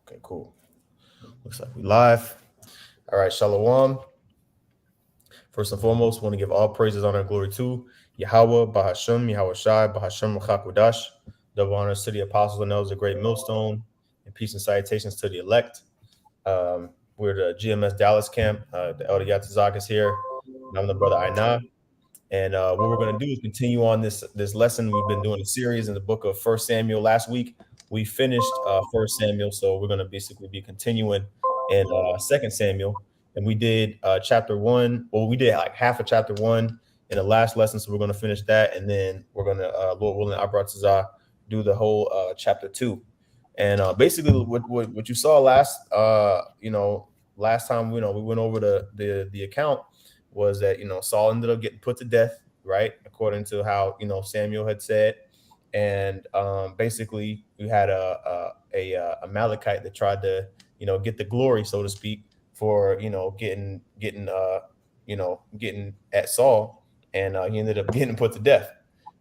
Okay, cool. Looks like we live. All right, Shalom. First and foremost, want to give all praises, honor, and glory to Yahweh, Bahashem, Yahweh Shai, Bahashem, Chakudash. Double honors to the apostles and elders, a great millstone, and peace and salutations to the elect. We're the GMS Dallas camp. The Elder Yatazak is here. And I'm the brother Aina. And what we're going to do is continue on this lesson. We've been doing a series in the book of First Samuel. Last week we finished First Samuel, so we're going to basically be continuing in Second Samuel. And we did chapter 1. Well, we did like half of chapter 1 in the last lesson, so we're going to finish that, and then we're going to, Lord willing, Abratazah, do the whole chapter 2. And basically, what you saw last last time, we went over the account, was that Saul ended up getting put to death, right, according to how Samuel had said. And basically we had a Amalekite that tried to get the glory, so to speak, for getting at Saul, and he ended up getting put to death,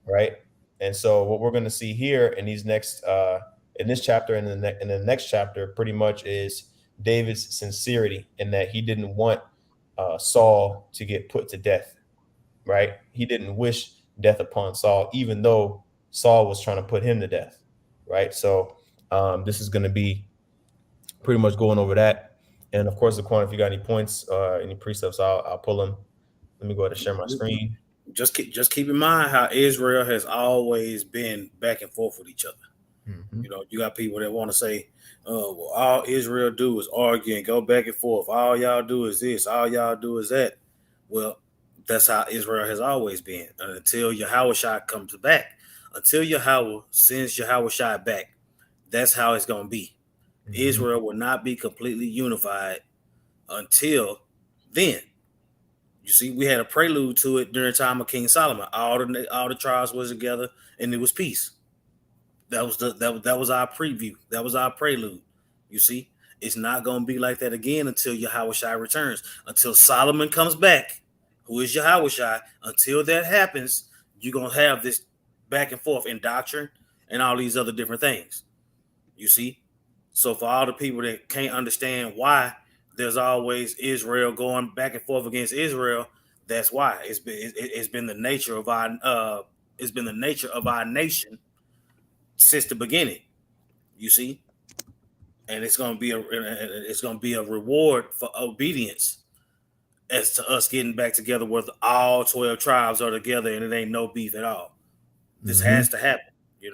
right? And so what we're going to see here in these next in this chapter and in the next chapter pretty much is David's sincerity, in that he didn't want Saul to get put to death, right? He didn't wish death upon Saul, even though Saul was trying to put him to death, right? So this is going to be pretty much going over that. And of course, Zaquan, if you got any points, any precepts, I'll pull them. Let me go ahead and share my screen. Just keep in mind how Israel has always been back and forth with each other. Mm-hmm. You got people that want to say, well, all Israel do is argue and go back and forth. All y'all do is this. All y'all do is that. Well, that's how Israel has always been until Yahweh comes back. Until Yahweh sends Yahweh back, that's how it's going to be. Mm-hmm. Israel will not be completely unified until then. You see, we had a prelude to it during the time of King Solomon. All the tribes was together, and it was peace. That was our preview. That was our prelude. You see, it's not going to be like that again until Yahweh returns. Until Solomon comes back, who is Yahweh. Until that happens, you're going to have this back and forth in doctrine and all these other different things. You see? So for all the people that can't understand why there's always Israel going back and forth against Israel, that's why. It's been the nature of our nation since the beginning, you see, and it's going to be a reward for obedience as to us getting back together with all 12 tribes are together, and it ain't no beef at all. This has to happen. You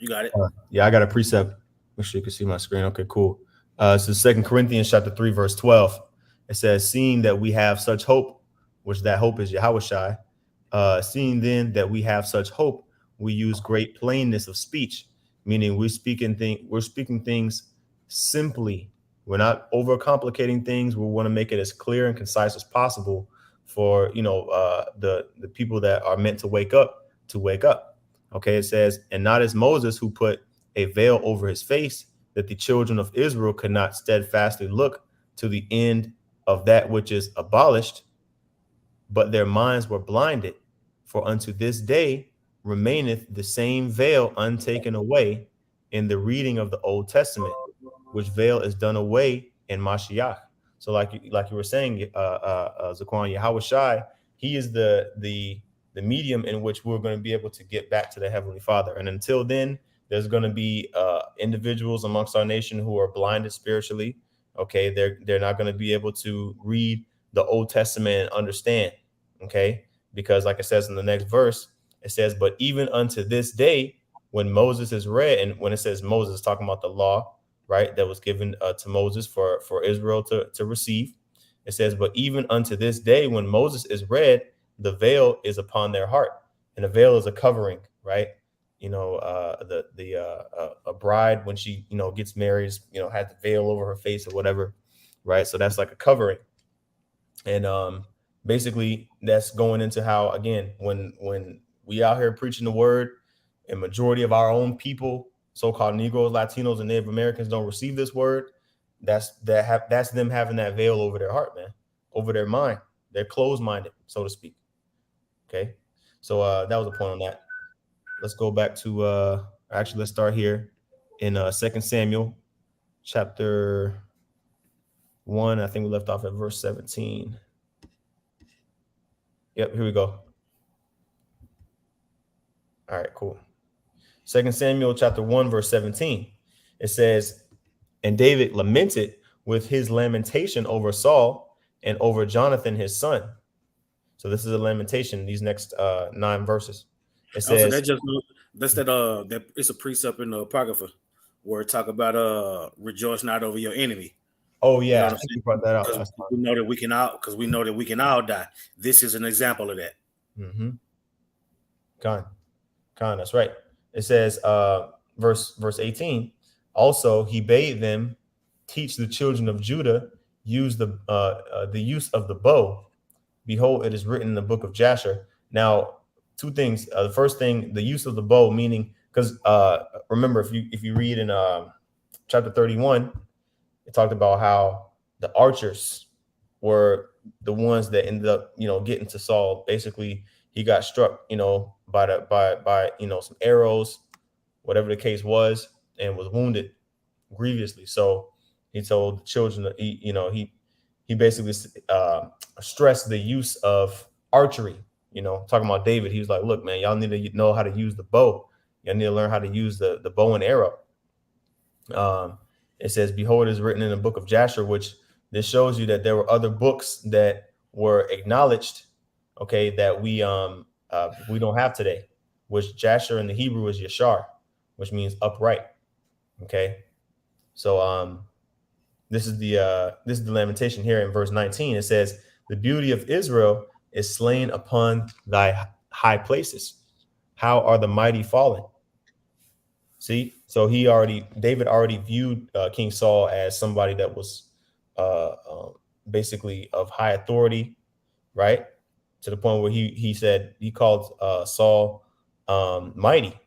got it. Yeah, I got a precept. Make sure you can see my screen. Okay, cool. So 2 Corinthians chapter 3, verse 12. It says, seeing that we have such hope, which that hope is Yahweh, seeing then that we have such hope, we use great plainness of speech, meaning we're speaking things simply. We're not overcomplicating things. We want to make it as clear and concise as possible for the people that are meant to wake up. Okay, it says, and not as Moses, who put a veil over his face, that the children of Israel could not steadfastly look to the end of that which is abolished, but their minds were blinded. For unto this day remaineth the same veil untaken away in the reading of the Old Testament, which veil is done away in Mashiach. So like you were saying, Zaquan, Yahweh, he is the medium in which we're going to be able to get back to the Heavenly Father. And until then, there's going to be individuals amongst our nation who are blinded spiritually. Okay, they're not going to be able to read the Old Testament and understand. Okay, because like it says in the next verse, it says, but even unto this day, when Moses is read, and when it says Moses, talking about the law, right, that was given to Moses for Israel to receive. It says, but even unto this day, when Moses is read, the veil is upon their heart, and the veil is a covering, right? A bride, when she gets married, had the veil over her face or whatever, right? So that's like a covering. And basically that's going into how, again, when we out here preaching the word, and majority of our own people, so-called Negroes, Latinos, and Native Americans, don't receive this word, that's them having that veil over their heart, man, over their mind. They're closed-minded, so to speak. Okay, so that was a point on that. Let's go back to let's start here in 2 Samuel chapter 1. I think we left off at verse 17. Yep, here we go. All right, cool. 2 Samuel chapter 1, verse 17. It says, and David lamented with his lamentation over Saul and over Jonathan, his son. So this is a lamentation, these next 9 verses. It Also, says, that it's a precept in the Apocrypha where it talk about rejoice not over your enemy. oh, You know yeah, what I I'm think saying? you brought that out Because last time. we know that we can all die. This is an example of that. Mm-hmm. Con, that's right. It says, verse 18. Also, he bade them teach the children of Judah use the use of the bow. Behold, it is written in the book of Jasher. Now, 2 things. The first thing, the use of the bow, meaning because remember, if you read in chapter 31, it talked about how the archers were the ones that ended up, getting to Saul. Basically, he got struck, by some arrows, whatever the case was, and was wounded grievously. So he told the children that he basically stressed the use of archery. Talking about David, he was like, "Look, man, y'all need to know how to use the bow. Y'all need to learn how to use the bow and arrow." It says, "Behold, it is written in the book of Jasher," which this shows you that there were other books that were acknowledged, okay, that we don't have today. Which Jasher in the Hebrew is Yashar, which means upright. Okay, so this is the lamentation here in verse 19. It says, "The beauty of Israel is slain upon thy high places. How are the mighty fallen?" See, so David already viewed King Saul as somebody that was basically of high authority, right? To the point where he said he called Saul mighty,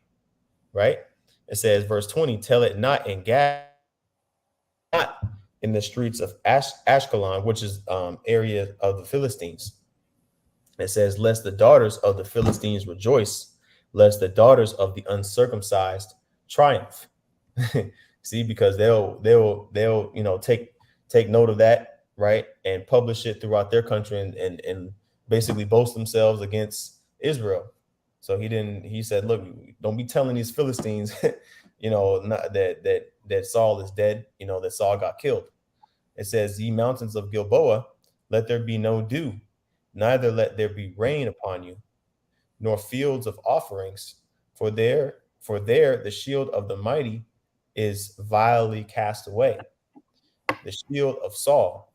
right? It says, verse 20, "Tell it not in Gath, not in the streets of Ashkelon, which is area of the Philistines." It says, "Lest the daughters of the Philistines rejoice, lest the daughters of the uncircumcised triumph." See, because they'll take note of that, right, and publish it throughout their country and basically boast themselves against Israel. So he said, "Look, don't be telling these Philistines, that Saul is dead, that Saul got killed." It says, "Ye mountains of Gilboa, let there be no dew, neither let there be rain upon you, nor fields of offerings, for there the shield of the mighty is vilely cast away, the shield of Saul,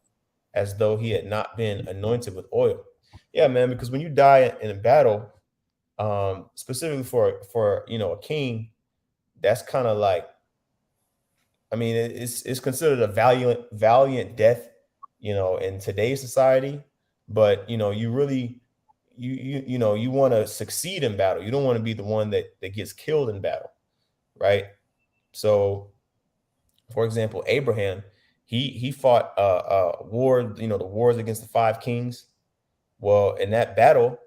as though he had not been anointed with oil." Yeah, man, because when you die in a battle, specifically for a king, that's kind of like, I mean, it's considered a valiant death, in today's society. But you really you want to succeed in battle. You don't want to be the one that gets killed in battle, right? So, for example, Abraham, he fought war, the wars against the 5 kings. Well, in that battle,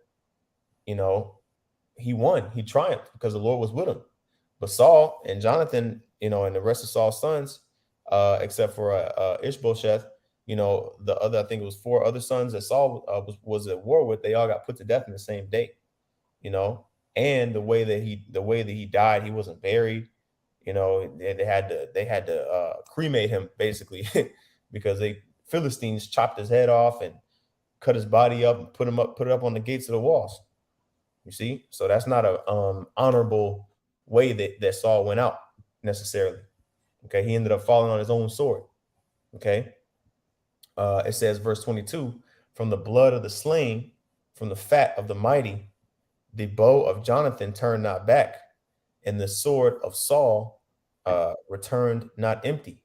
you know, he won. He triumphed because the Lord was with him. But Saul and Jonathan, and the rest of Saul's sons, except for Ishbosheth, the other, I think it was 4 other sons that Saul was at war with, they all got put to death in the same day. You know, and the way that he died, he wasn't buried. They had to cremate him basically because they Philistines chopped his head off and cut his body up and put it up on the gates of the walls. You see, so that's not a honorable way that Saul went out necessarily. Okay, he ended up falling on his own sword. Okay, it says, verse 22, "From the blood of the slain, from the fat of the mighty, the bow of Jonathan turned not back, and the sword of Saul returned not empty."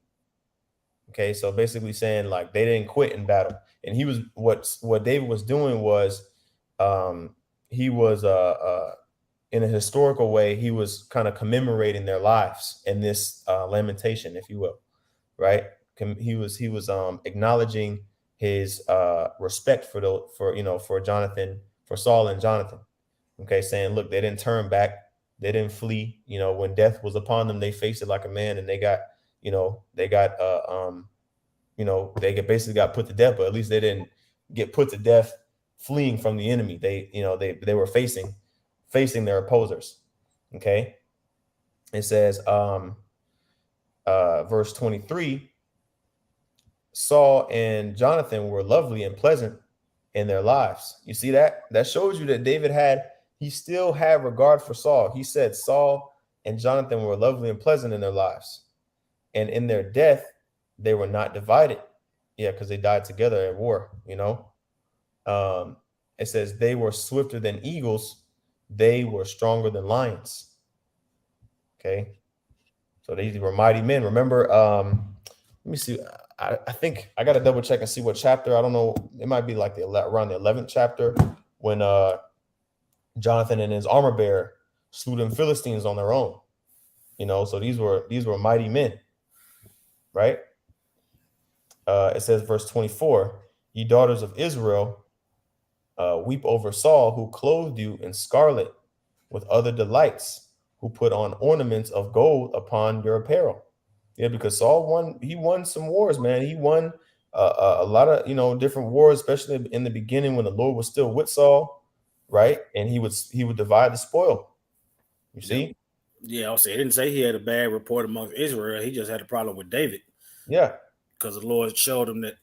Okay, so basically saying like they didn't quit in battle, and he was what David was doing was he was in a historical way, he was kind of commemorating their lives in this lamentation, if you will, right? He was acknowledging his respect for Jonathan, for Saul and Jonathan. Okay, saying, look, they didn't turn back, they didn't flee. When death was upon them, they faced it like a man, and they got they got they basically got put to death, but at least they didn't get put to death fleeing from the enemy. They were facing their opposers. Okay. It says verse 23, Saul and Jonathan were lovely and pleasant in their lives. You see that? That shows you that he still had regard for Saul. He said Saul and Jonathan were lovely and pleasant in their lives. And in their death, they were not divided. Yeah, because they died together at war, It says they were swifter than eagles. They were stronger than lions. Okay. So these were mighty men. Remember, let me see. I think I got to double check and see what chapter. I don't know. It might be like around the 11th chapter when Jonathan and his armor bearer slew them Philistines on their own. So these were mighty men, right? It says verse 24, ye daughters of Israel, weep over Saul, who clothed you in scarlet with other delights, who put on ornaments of gold upon your apparel. Yeah, because Saul won some wars, man. He won a lot of different wars, especially in the beginning when the Lord was still with Saul, right? And he would divide the spoil. You see? Yeah, I'll say. It didn't say he had a bad report amongst Israel. He just had a problem with David. Yeah, because the Lord showed him that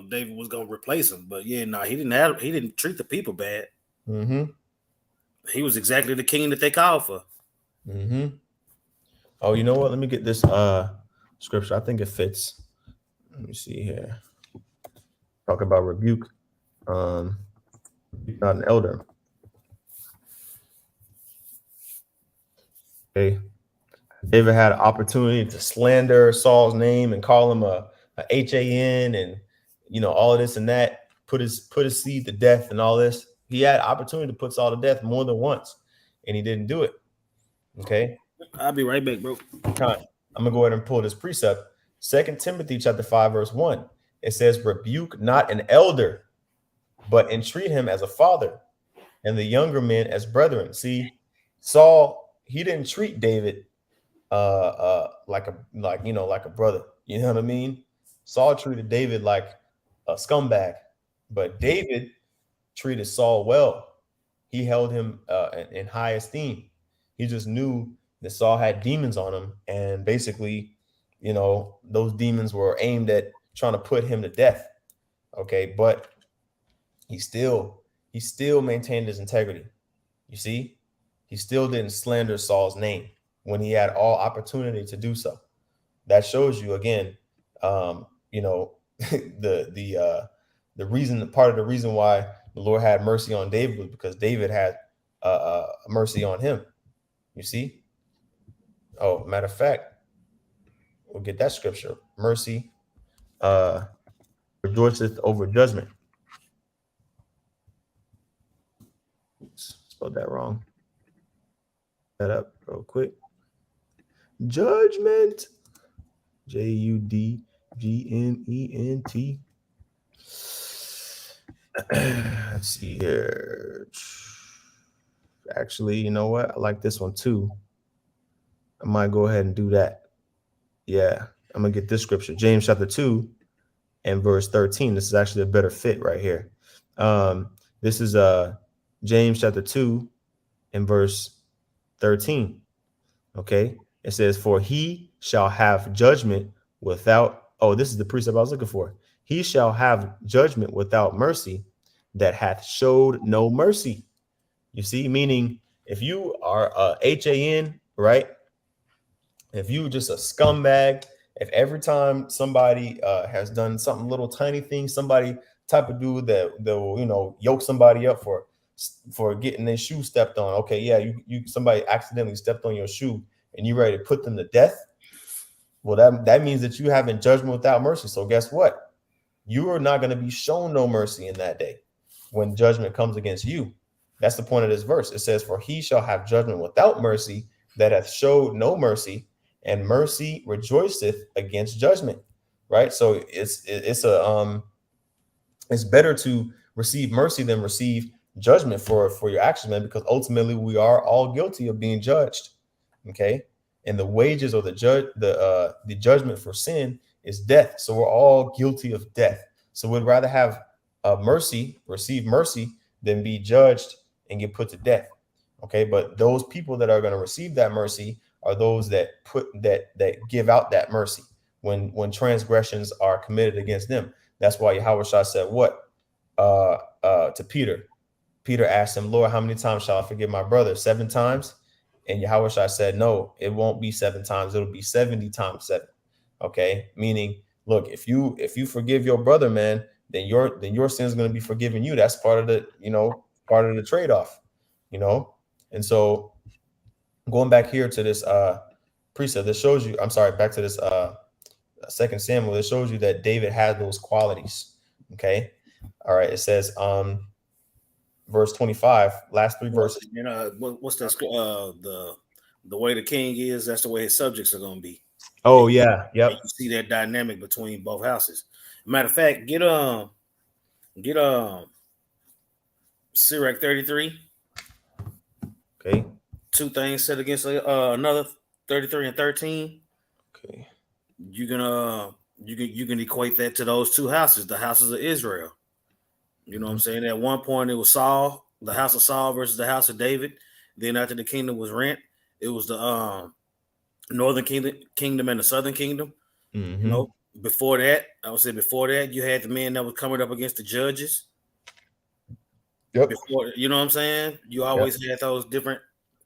David was going to replace him. But yeah, he didn't treat the people bad. Mm-hmm. He was exactly the king that they called for. Mm-hmm. Oh, you know what? Let me get this scripture. I think it fits. Let me see here. Talk about rebuke. Not an elder. Okay. David had an opportunity to slander Saul's name and call him a HAN and all of this and that, put his seed to death and all this. He had opportunity to put Saul to death more than once, and he didn't do it. Okay. I'll be right back, bro. I'm gonna go ahead and pull this precept. 2 Timothy chapter 5, verse 1. It says, rebuke not an elder, but entreat him as a father, and the younger men as brethren. See, Saul, he didn't treat David like a brother. You know what I mean? Saul treated David like a scumbag, but David treated Saul well. He held him in high esteem. He just knew that Saul had demons on him, and basically, those demons were aimed at trying to put him to death. Okay, but he still maintained his integrity. You see, he still didn't slander Saul's name when he had all opportunity to do so. That shows you again, the part of the reason why the Lord had mercy on David was because David had mercy on him. You see? Oh, matter of fact, we'll get that scripture. Mercy rejoiceth over judgment. Oops, spelled that wrong. That up real quick. Judgment. Judgment. Let's see here. Actually, you know what? I like this one too. I might go ahead and do that. Yeah, I'm gonna get this scripture, James chapter 2 and verse 13. This is actually a better fit right here. This is James chapter 2 and verse 13. Okay, it says, for he shall have judgment without, this is the precept I was looking for. He shall have judgment without mercy that hath showed no mercy. You see, meaning if you are a HAN, right? If you just a scumbag, if every time somebody has done something little tiny thing, somebody type of dude that will yoke somebody up for getting their shoe stepped on. Okay, yeah, you somebody accidentally stepped on your shoe and you ready to put them to death. Well, that means that you having judgment without mercy. So guess what? You are not going to be shown no mercy in that day when judgment comes against you. That's the point of this verse. It says, for he shall have judgment without mercy that hath showed no mercy, and mercy rejoiceth against judgment. Right. So it's better to receive mercy than receive judgment for your actions, man, because ultimately we are all guilty of being judged. Okay. and the wages or the judgment for sin is death. So we're all guilty of death. So we'd rather have receive mercy, than be judged and get put to death. Okay, but those people that are going to receive that mercy are those that give out that mercy when transgressions are committed against them. That's why Yahushua said what to Peter. Peter asked him, Lord, how many times shall I forgive my brother? 7 times? And Yahushua said, no, it won't be 7 times. It'll be 70 times 7. Okay, meaning, look, if you forgive your brother, man, then your sin is going to be forgiven you. That's part of the trade-off, And so going back here to this precept, that shows you, I'm sorry, back to this 2 Samuel, it shows you that David had those qualities. Okay. All right. It says verse 25, last 3 verses. What's that? The way the king is, that's the way his subjects are going to be. Oh, yeah. Yep. You see that dynamic between both houses. Matter of fact, get Sirach 33. Okay. 2 things set against another, 33 and 13. Okay. You can equate that to those 2 houses, the houses of Israel. You know what I'm saying? At one point, it was Saul, the house of Saul versus the house of David. Then after the kingdom was rent, it was the northern kingdom and the southern kingdom. Mm-hmm. Before that, you had the men that was coming up against the judges. Yep. Before, you know what I'm saying? You always had those different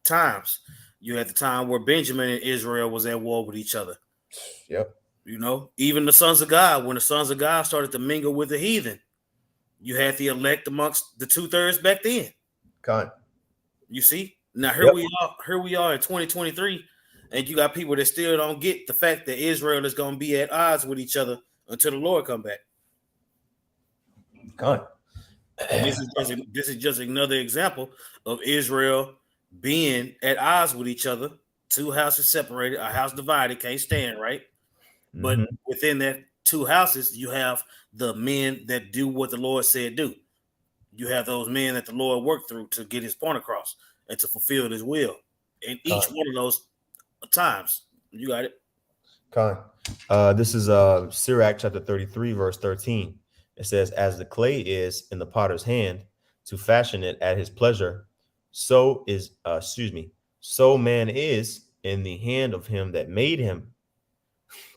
times. You had the time where Benjamin and Israel was at war with each other. Yep. Even the sons of God, when the sons of God started to mingle with the heathen, you had the elect amongst the 2/3 back then. God. You see? Now here we are in 2023, and you got people that still don't get the fact that Israel is going to be at odds with each other until the Lord come back. God. This is just another example of Israel being at odds with each other. 2 houses separated, a house divided, can't stand, right? Mm-hmm. But within that 2 houses, you have the men that do what the Lord said do. You have those men that the Lord worked through to get his point across and to fulfill his will. In each one of those times, you got it. This is Sirach chapter 33, verse 13. It says, as the clay is in the potter's hand to fashion it at his pleasure, so man is in the hand of him that made him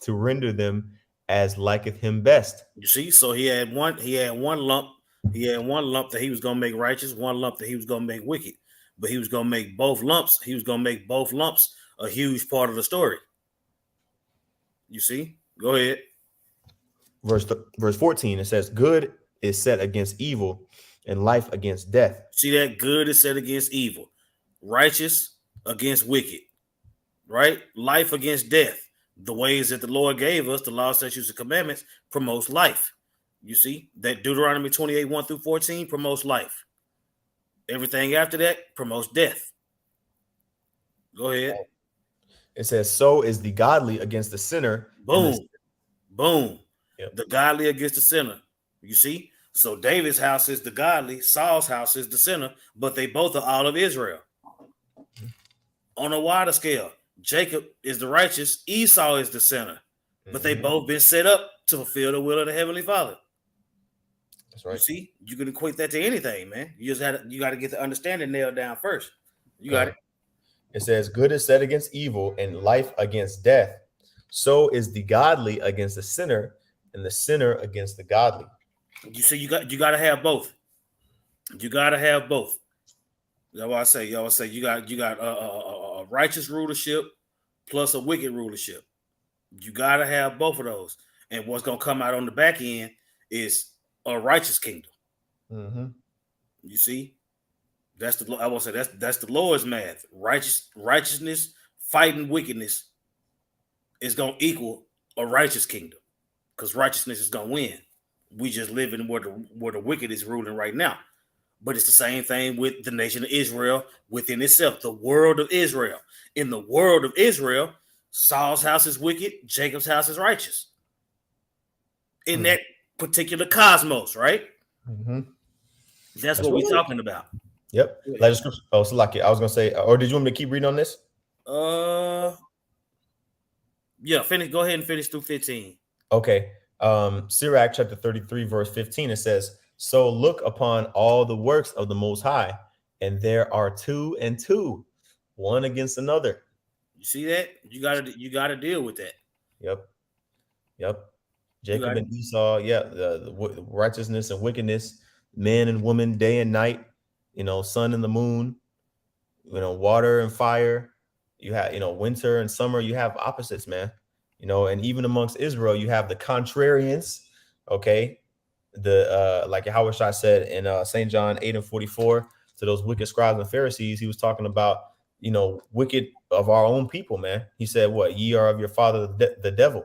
to render them as liketh him best. You see, so he had one lump. He had one lump that he was going to make righteous, one lump that he was going to make wicked. But he was going to make both lumps. He was going to make both lumps a huge part of the story. You see? Go ahead. Verse 14, it says, good is set against evil and life against death. See that? Good is set against evil. Righteous against wicked. Right? Life against death. The ways that the Lord gave us, the law, statutes, and commandments, promotes life. You see? That Deuteronomy 28, 1 through 14 promotes life. Everything after that promotes death. Go ahead. It says, so is the godly against the sinner. Boom. Boom. Yep. The godly against the sinner. You see? So David's house is the godly, Saul's house is the sinner, but they both are all of Israel. Mm-hmm. On a wider scale, Jacob is the righteous, Esau is the sinner, but they both been set up to fulfill the will of the Heavenly Father. That's right. You see? You can equate that to anything, man. You got to get the understanding nailed down first. You got it. It says, good is set against evil and life against death. So is the godly against the sinner and the sinner against the godly. You see, you got to have both. You got to have both. That's why I say, you got a righteous rulership plus a wicked rulership. You got to have both of those. And what's going to come out on the back end is a righteous kingdom. Mm-hmm. You see? That's the Lord's math. Righteousness fighting wickedness is going to equal a righteous kingdom, because righteousness is going to win. We just live in where the wicked is ruling right now. But it's the same thing with the nation of Israel within itself, the world of Israel. In the world of Israel, Saul's house is wicked, Jacob's house is righteous. In that particular cosmos, right? Mm-hmm. That's what we're talking about. Yep. So like I was gonna say, or did you want me to keep reading on this? Yeah, finish. Go ahead and finish through 15. Okay. Sirach chapter 33, verse 15, it says, so look upon all the works of the Most High, and there are two and two, one against another. You see that? You gotta deal with that. Yep. Yep. You Jacob got and Esau. Yeah. The righteousness and wickedness, men and women, day and night, sun and the moon, water and fire. You have, winter and summer. You have opposites, man. And even amongst Israel, you have the contrarians. Okay. Like Yahushua said in St. John 8 and 44 to those wicked scribes and Pharisees, he was talking about, wicked of our own people, man. He said, what? Ye are of your father, the devil.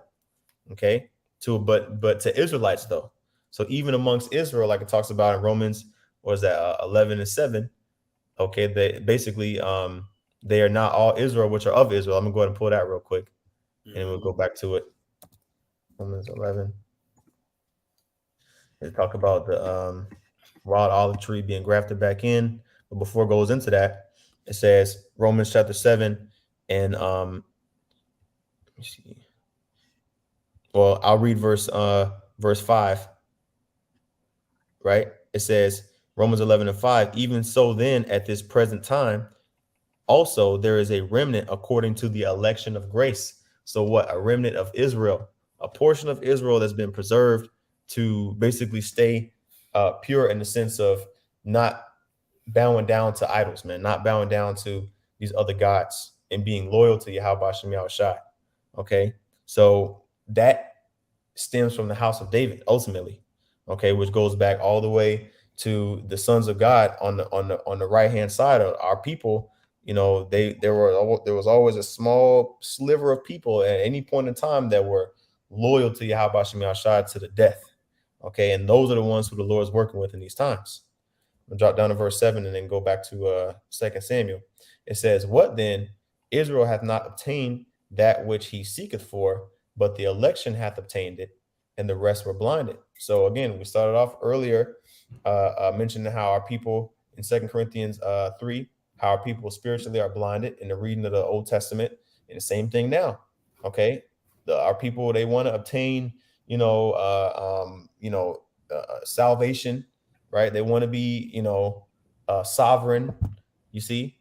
Okay. But to Israelites, though. So even amongst Israel, like it talks about in Romans, what is that, 11 and 7? Okay. They basically, they are not all Israel, which are of Israel. I'm gonna go ahead and pull that real quick, and we'll go back to it. Romans 11. They talk about the wild olive tree being grafted back in. But before it goes into that, it says Romans chapter 7 and let me see. Well, I'll read verse 5, right? It says Romans 11 and 5, even so then at this present time also there is a remnant according to the election of grace. So what? A remnant of Israel, a portion of Israel that's been preserved to basically stay pure in the sense of not bowing down to idols, man, not bowing down to these other gods and being loyal to Yahweh Shem Yahushai. Okay. So that stems from the house of David ultimately. Okay, which goes back all the way to the sons of God on the right hand side of our people. There was always a small sliver of people at any point in time that were loyal to Yahweh Shem Yahushai to the death. Okay, and those are the ones who the Lord is working with in these times. I'll drop down to verse 7 and then go back to 2 Samuel. It says, what then? Israel hath not obtained that which he seeketh for, but the election hath obtained it, and the rest were blinded. So again, we started off earlier mentioning how our people in 2 Corinthians 3, how our people spiritually are blinded in the reading of the Old Testament, and the same thing now. Okay, our people, they want to obtain, salvation, right? They want to be, sovereign. You see,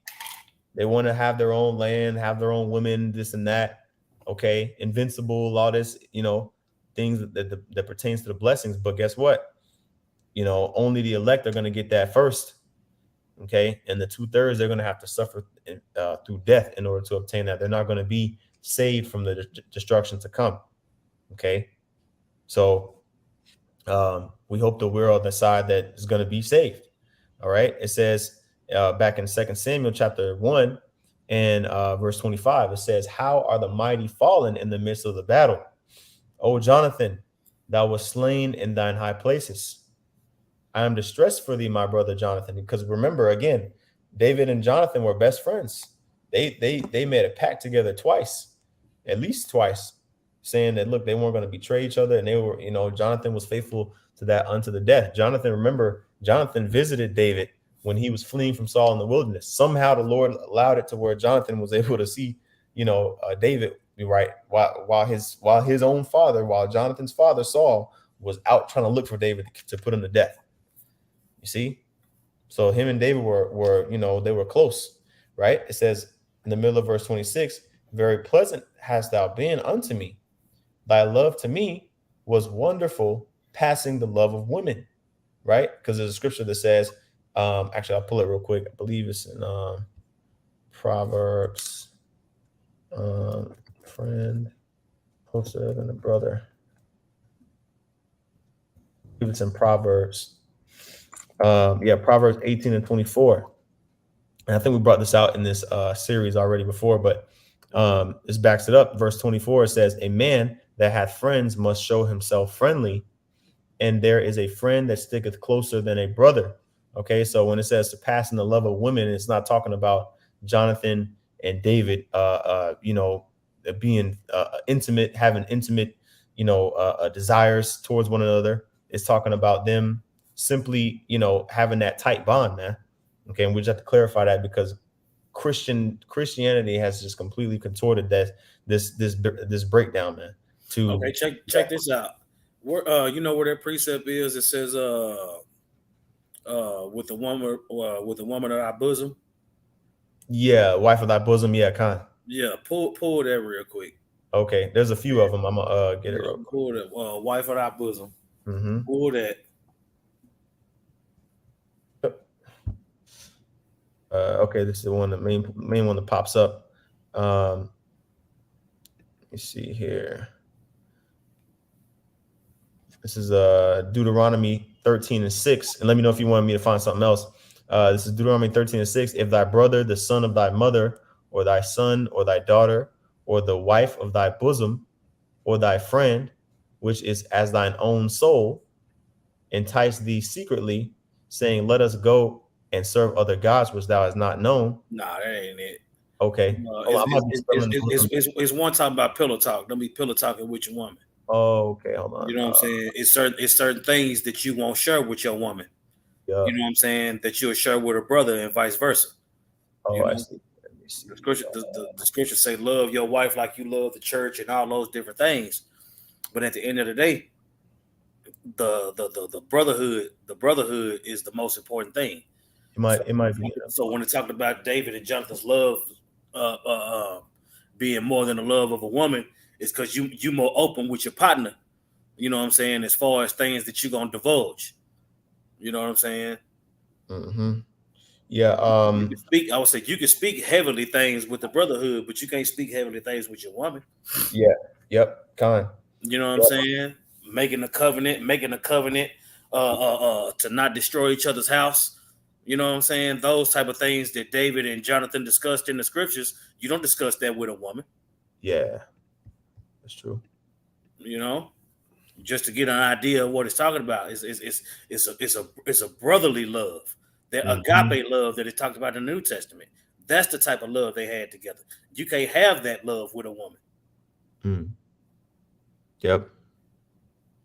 they want to have their own land, have their own women, this and that. Okay, invincible, all this, things that pertains to the blessings. But guess what? Only the elect are going to get that first. Okay, and the 2/3 they're going to have to suffer through death in order to obtain that. They're not going to be saved from the destruction to come. Okay, so we hope that we're on the side that is going to be saved. All right, it says back in 2 Samuel chapter 1 and verse 25, it says, how are the mighty fallen in the midst of the battle? O Jonathan, thou wast slain in thine high places. I am distressed for thee, my brother Jonathan, because remember, again, David and Jonathan were best friends. They made a pact together twice, at least twice, saying that, look, they weren't going to betray each other, and they were, Jonathan was faithful to that unto the death. Jonathan visited David when he was fleeing from Saul in the wilderness. Somehow the Lord allowed it to where Jonathan was able to see, David, right, while Jonathan's father Saul was out trying to look for David to put him to death. You see, so him and David were they were close, right? It says in the middle of verse 26, very pleasant hast thou been unto me. Thy love to me was wonderful, passing the love of women, right? Because there's a scripture that says, actually, I'll pull it real quick. I believe it's in Proverbs. Friend, closer than a brother. I believe it's in Proverbs. Proverbs 18 and 24. And I think we brought this out in this series already before, but this backs it up. Verse 24 says, a man that hath friends must show himself friendly, and there is a friend that sticketh closer than a brother. Okay, so when it says surpassing the love of women, it's not talking about Jonathan and David, being intimate, having intimate, desires towards one another. It's talking about them simply, having that tight bond, man. Okay, and we just have to clarify that because Christianity has just completely contorted this breakdown, man. To Okay, check this out. Where you know where that precept is? It says with the woman of our bosom. yeah, wife of thy bosom, yeah, kind. Yeah, pull that real quick. Okay, there's a few of them. I'm gonna get it Yeah, real quick. pull that wife of our bosom. Mm-hmm. Pull that. Okay, this is the one, the main one that pops up. Let me see here. This is Deuteronomy 13:6. And let me know if you want me to find something else. This is Deuteronomy 13:6. If thy brother, the son of thy mother, or thy son, or thy daughter, or the wife of thy bosom, or thy friend, which is as thine own soul, entice thee secretly, saying, let us go and serve other gods which thou hast not known. Nah, that ain't it. Okay. Oh, I might be spelling bosom. It's one talking about pillow talk. Don't be pillow talking with your woman. Oh, okay. Hold You on. know what I'm saying? It's certain things that you won't share with your woman. Yeah. You know what I'm saying? That you'll share with her brother and vice versa. Oh, You I know, see. Let me see. the scriptures say love your wife like you love the church and all those different things. But at the end of the day, the brotherhood is the most important thing. It might be. So when it talked about David and Jonathan's love being more than the love of a woman, it's because you more open with your partner. You know what I'm saying? As far as things that you're gonna divulge. You know what I'm saying? Mm-hmm. Yeah. You can speak. I would say you can speak heavenly things with the brotherhood, but you can't speak heavenly things with your woman. Yeah. Yep. Kind. You know what I'm Yep. saying? Making a covenant to not destroy each other's house. You know what I'm saying? Those type of things that David and Jonathan discussed in the scriptures, you don't discuss that with a woman. Yeah. That's true. You know, just to get an idea of what it's talking about. It's a brotherly love, that Mm-hmm. agape love that it talked about in the New Testament. That's the type of love they had together. You can't have that love with a woman. Mm. Yep.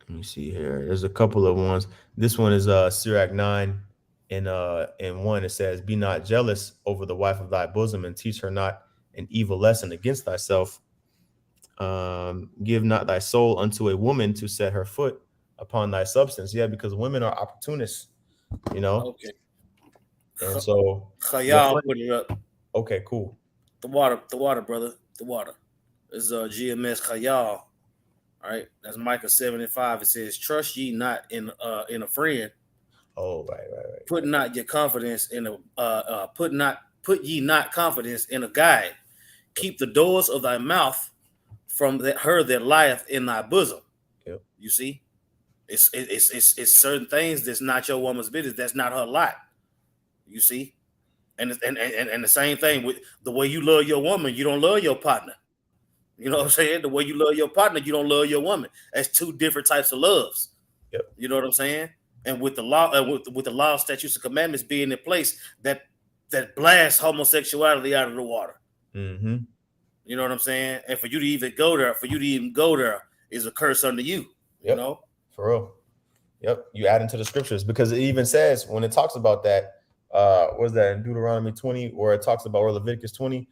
Let me see here. There's a couple of ones. This one is Sirach 9 and 1. It says, be not jealous over the wife of thy bosom, and teach her not an evil lesson against thyself. Give not thy soul unto a woman to set her foot upon thy substance. Yeah, because women are opportunists, you know. Okay. And so your Khayal friend, put it up. okay, cool. The water, brother. The water. It's GMS Khayal. All right. That's Micah 7:5. It says, trust ye not in a friend. Oh, right. Put not your confidence in a put ye not confidence in a guide. Keep the doors of thy mouth from her that lieth in thy bosom. Yep. You see, it's certain things that's not your woman's business. That's not her lot. You see, and the same thing with the way you love your woman, you don't love your partner. You know what I'm saying? The way you love your partner, you don't love your woman. That's two different types of loves. Yep. You know what I'm saying? And with the law, with the law, statutes, and commandments being in place, that blasts homosexuality out of the water. Mm-hmm. You know what I'm saying? And for you to even go there, is a curse unto you. You Yep. know? For real. Yep. You add into the scriptures because it even says when it talks about that, was that in Deuteronomy 20, or it talks about, or Leviticus 20,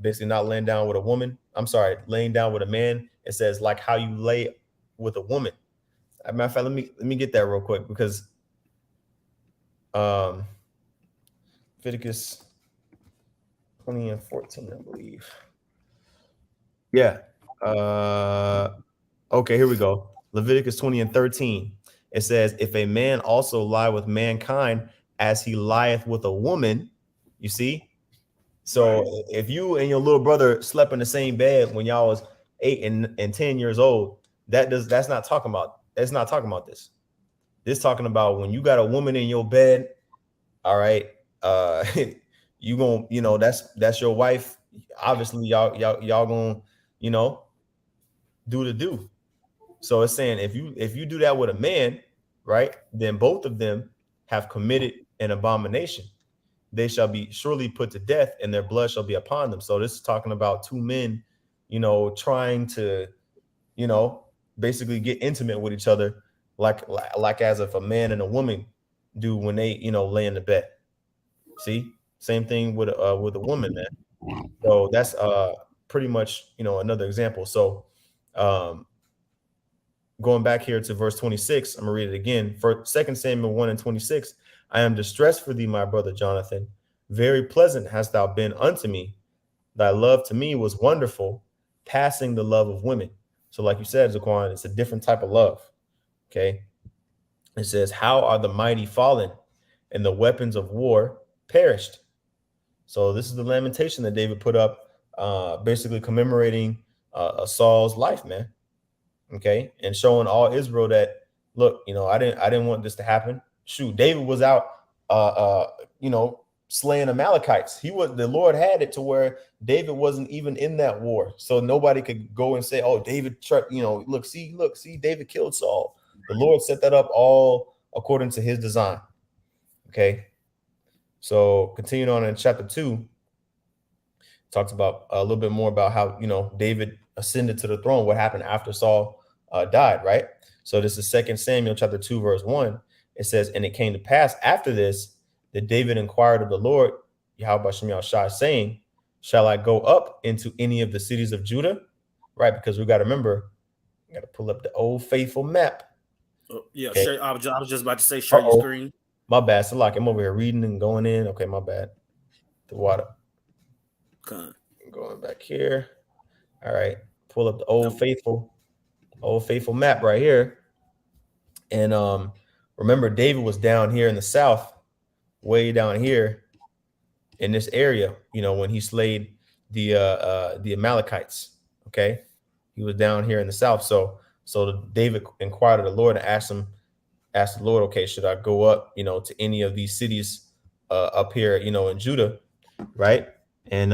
basically not laying down with a woman. I'm sorry, laying down with a man. It says like how you lay with a woman. As a matter of fact, let me get that real quick because Leviticus 20 and 14, I believe. Yeah. Okay, here we go. Leviticus 20 and 13. It says, if a man also lie with mankind as he lieth with a woman, you see. So if you and your little brother slept in the same bed when y'all was 8 and 10 years old, that's not talking about this. This talking about when you got a woman in your bed, all right, you gonna, that's your wife. Obviously, y'all gonna, do the do. So it's saying if you do that with a man, right, then both of them have committed an abomination. They shall be surely put to death, and their blood shall be upon them. So this is talking about two men, trying to, basically get intimate with each other, like as if a man and a woman do when they, lay in the bed. See, same thing with a woman, man. So that's pretty much, another example. So um, going back here to verse 26, I'm gonna read it again. For 2 Samuel 1 and 26, I am distressed for thee, my brother Jonathan. Very pleasant hast thou been unto me. Thy love to me was wonderful, passing the love of women. So, like you said, Zaquan, it's a different type of love. Okay. It says, how are the mighty fallen and the weapons of war perished? So this is the lamentation that David put up, basically commemorating Saul's life, man. Okay, and showing all Israel that, look, I didn't want this to happen. Shoot, David was out, slaying Amalekites. The Lord had it to where David wasn't even in that war, so nobody could go and say, oh, David, look, see, David killed Saul. The Lord set that up all according to his design. Okay, so continuing on in chapter 2, talks about a little bit more about how David ascended to the throne, what happened after Saul died, right? So this is 2 Samuel chapter 2 verse 1. It says, and it came to pass after this that David inquired of the Lord, Yahweh Shem Shai, saying, shall I go up into any of the cities of Judah? Right, because we got to remember, we got to pull up the old faithful map. Yeah, okay. I was just about to say, share your screen. My bad. So like I'm over here reading and going in. Okay, my bad. The water. Okay. Going back here. All right. Pull up the old faithful map right here. And remember, David was down here in the south, way down here in this area, when he slayed the Amalekites. Okay. He was down here in the south. So David inquired of the Lord and asked the Lord, okay, should I go up, to any of these cities up here, in Judah, right? And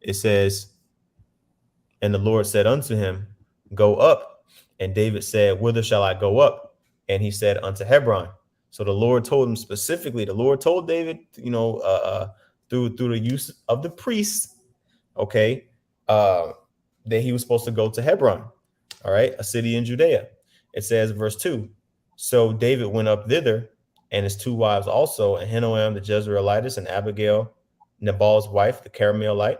it says, and the Lord said unto him, go up. And David said, whither shall I go up? And he said, unto Hebron. So the Lord told him specifically, the Lord told David, through the use of the priests, okay, that he was supposed to go to Hebron, all right, a city in Judea. It says, verse 2, so David went up thither, and his two wives also, Ahinoam the Jezreelitess, and Abigail, Nabal's wife, the Carmelite.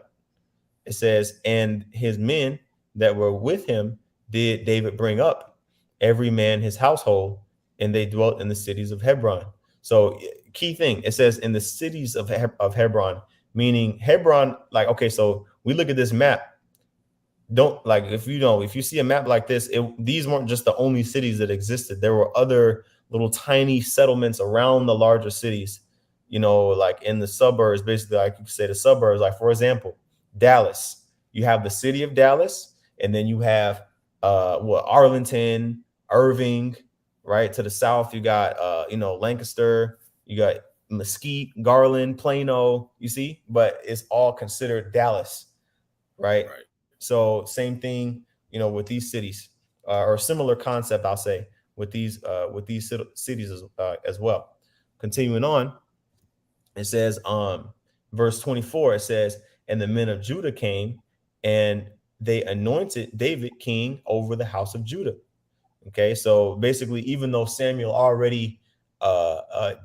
It says, and his men that were with him did David bring up, every man his household, and they dwelt in the cities of Hebron. So key thing, it says in the cities of Hebron, meaning Hebron, like, okay, so we look at this map. Don't, like, if you see a map like this, these weren't just the only cities that existed. There were other little tiny settlements around the larger cities, like in the suburbs, basically, like you could say the suburbs, like for example, Dallas. You have the city of Dallas, and then you have Arlington, Irving, right? To the south, you got Lancaster, you got Mesquite, Garland, Plano, you see, but it's all considered Dallas, right? So same thing, with these cities, or similar concept, I'll say, with these cities as well. Continuing on, it says, verse 24, it says, and the men of Judah came, and they anointed David king over the house of Judah. Okay, so basically, even though Samuel already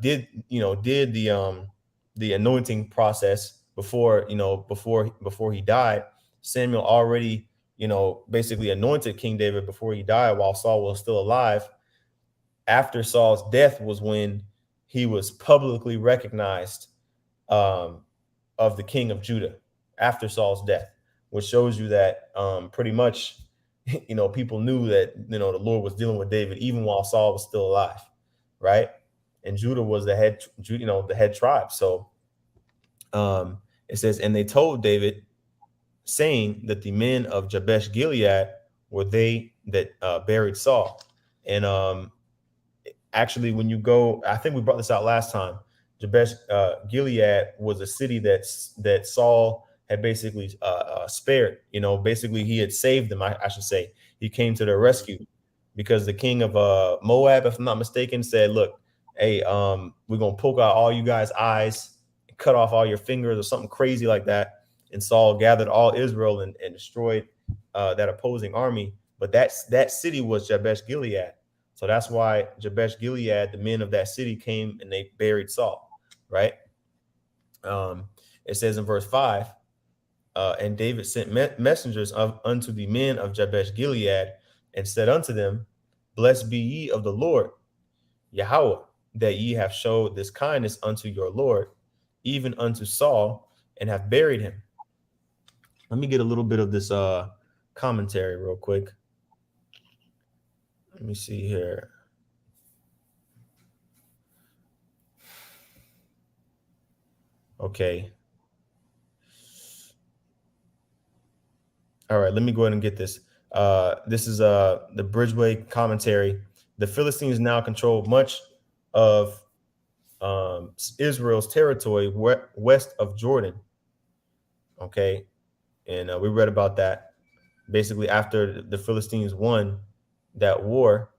did the anointing process before he died, Samuel already basically anointed King David before he died while Saul was still alive. After Saul's death was when he was publicly recognized of the king of Judah, after Saul's death, which shows you that pretty much people knew that the Lord was dealing with David even while Saul was still alive, right? And Judah was the head tribe. So it says, and they told David, saying that the men of Jabesh Gilead were they that buried Saul. And actually, when you go, I think we brought this out last time. Jabesh Gilead was a city that Saul had basically spared. Basically he had saved them. I should say he came to their rescue because the king of Moab, if I'm not mistaken, said, "Look, hey, we're gonna poke out all you guys' eyes, cut off all your fingers, or something crazy like that." And Saul gathered all Israel and destroyed that opposing army. But that city was Jabesh Gilead. So that's why Jabesh Gilead, the men of that city, came and they buried Saul, right? It says in verse 5, And David sent messengers unto the men of Jabesh Gilead, and said unto them, Blessed be ye of the Lord Yahweh, that ye have showed this kindness unto your Lord, even unto Saul, and have buried him. Let me get a little bit of this commentary real quick. Let me see here. Okay. All right, let me go ahead and get this. This is the Bridgeway commentary. The Philistines now control much of Israel's territory west of Jordan. Okay, and we read about that. Basically, after the Philistines won that war,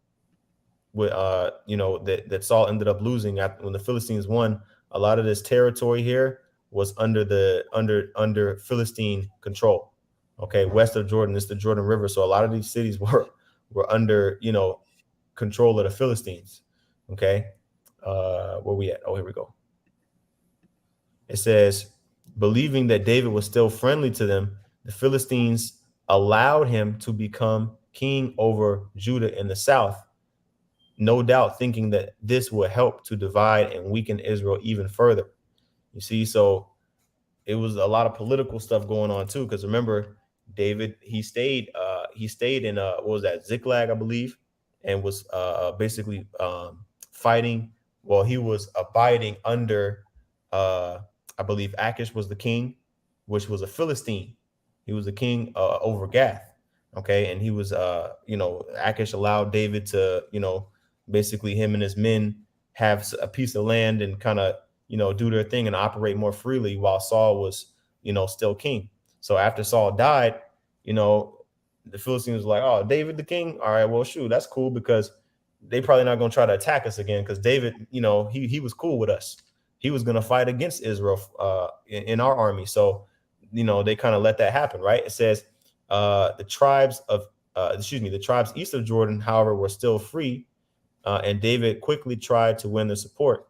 with that Saul ended up losing after when the Philistines won. A lot of this territory here was under Philistine control. Okay, west of Jordan is the Jordan River, so a lot of these cities were under control of the Philistines. Okay, where we at? Oh, here we go. It says, believing that David was still friendly to them, the Philistines allowed him to become king over Judah in the south, no doubt thinking that this would help to divide and weaken Israel even further. You see, so it was a lot of political stuff going on too. Because remember, David he stayed in what was that, Ziklag, I believe, and was basically fighting. Well, he was abiding under I believe Achish was the king, which was a Philistine. He was the king over Gath. Okay, and he was Achish allowed David to basically him and his men have a piece of land and kind of do their thing and operate more freely while Saul was still king. So after Saul died, the Philistines was like, oh, David the king, all right, well, shoot, that's cool, because they probably not going to try to attack us again, because David, he was cool with us. He was going to fight against Israel in our army. So they kind of let that happen, right? It says the tribes east of Jordan, however, were still free, and David quickly tried to win their support.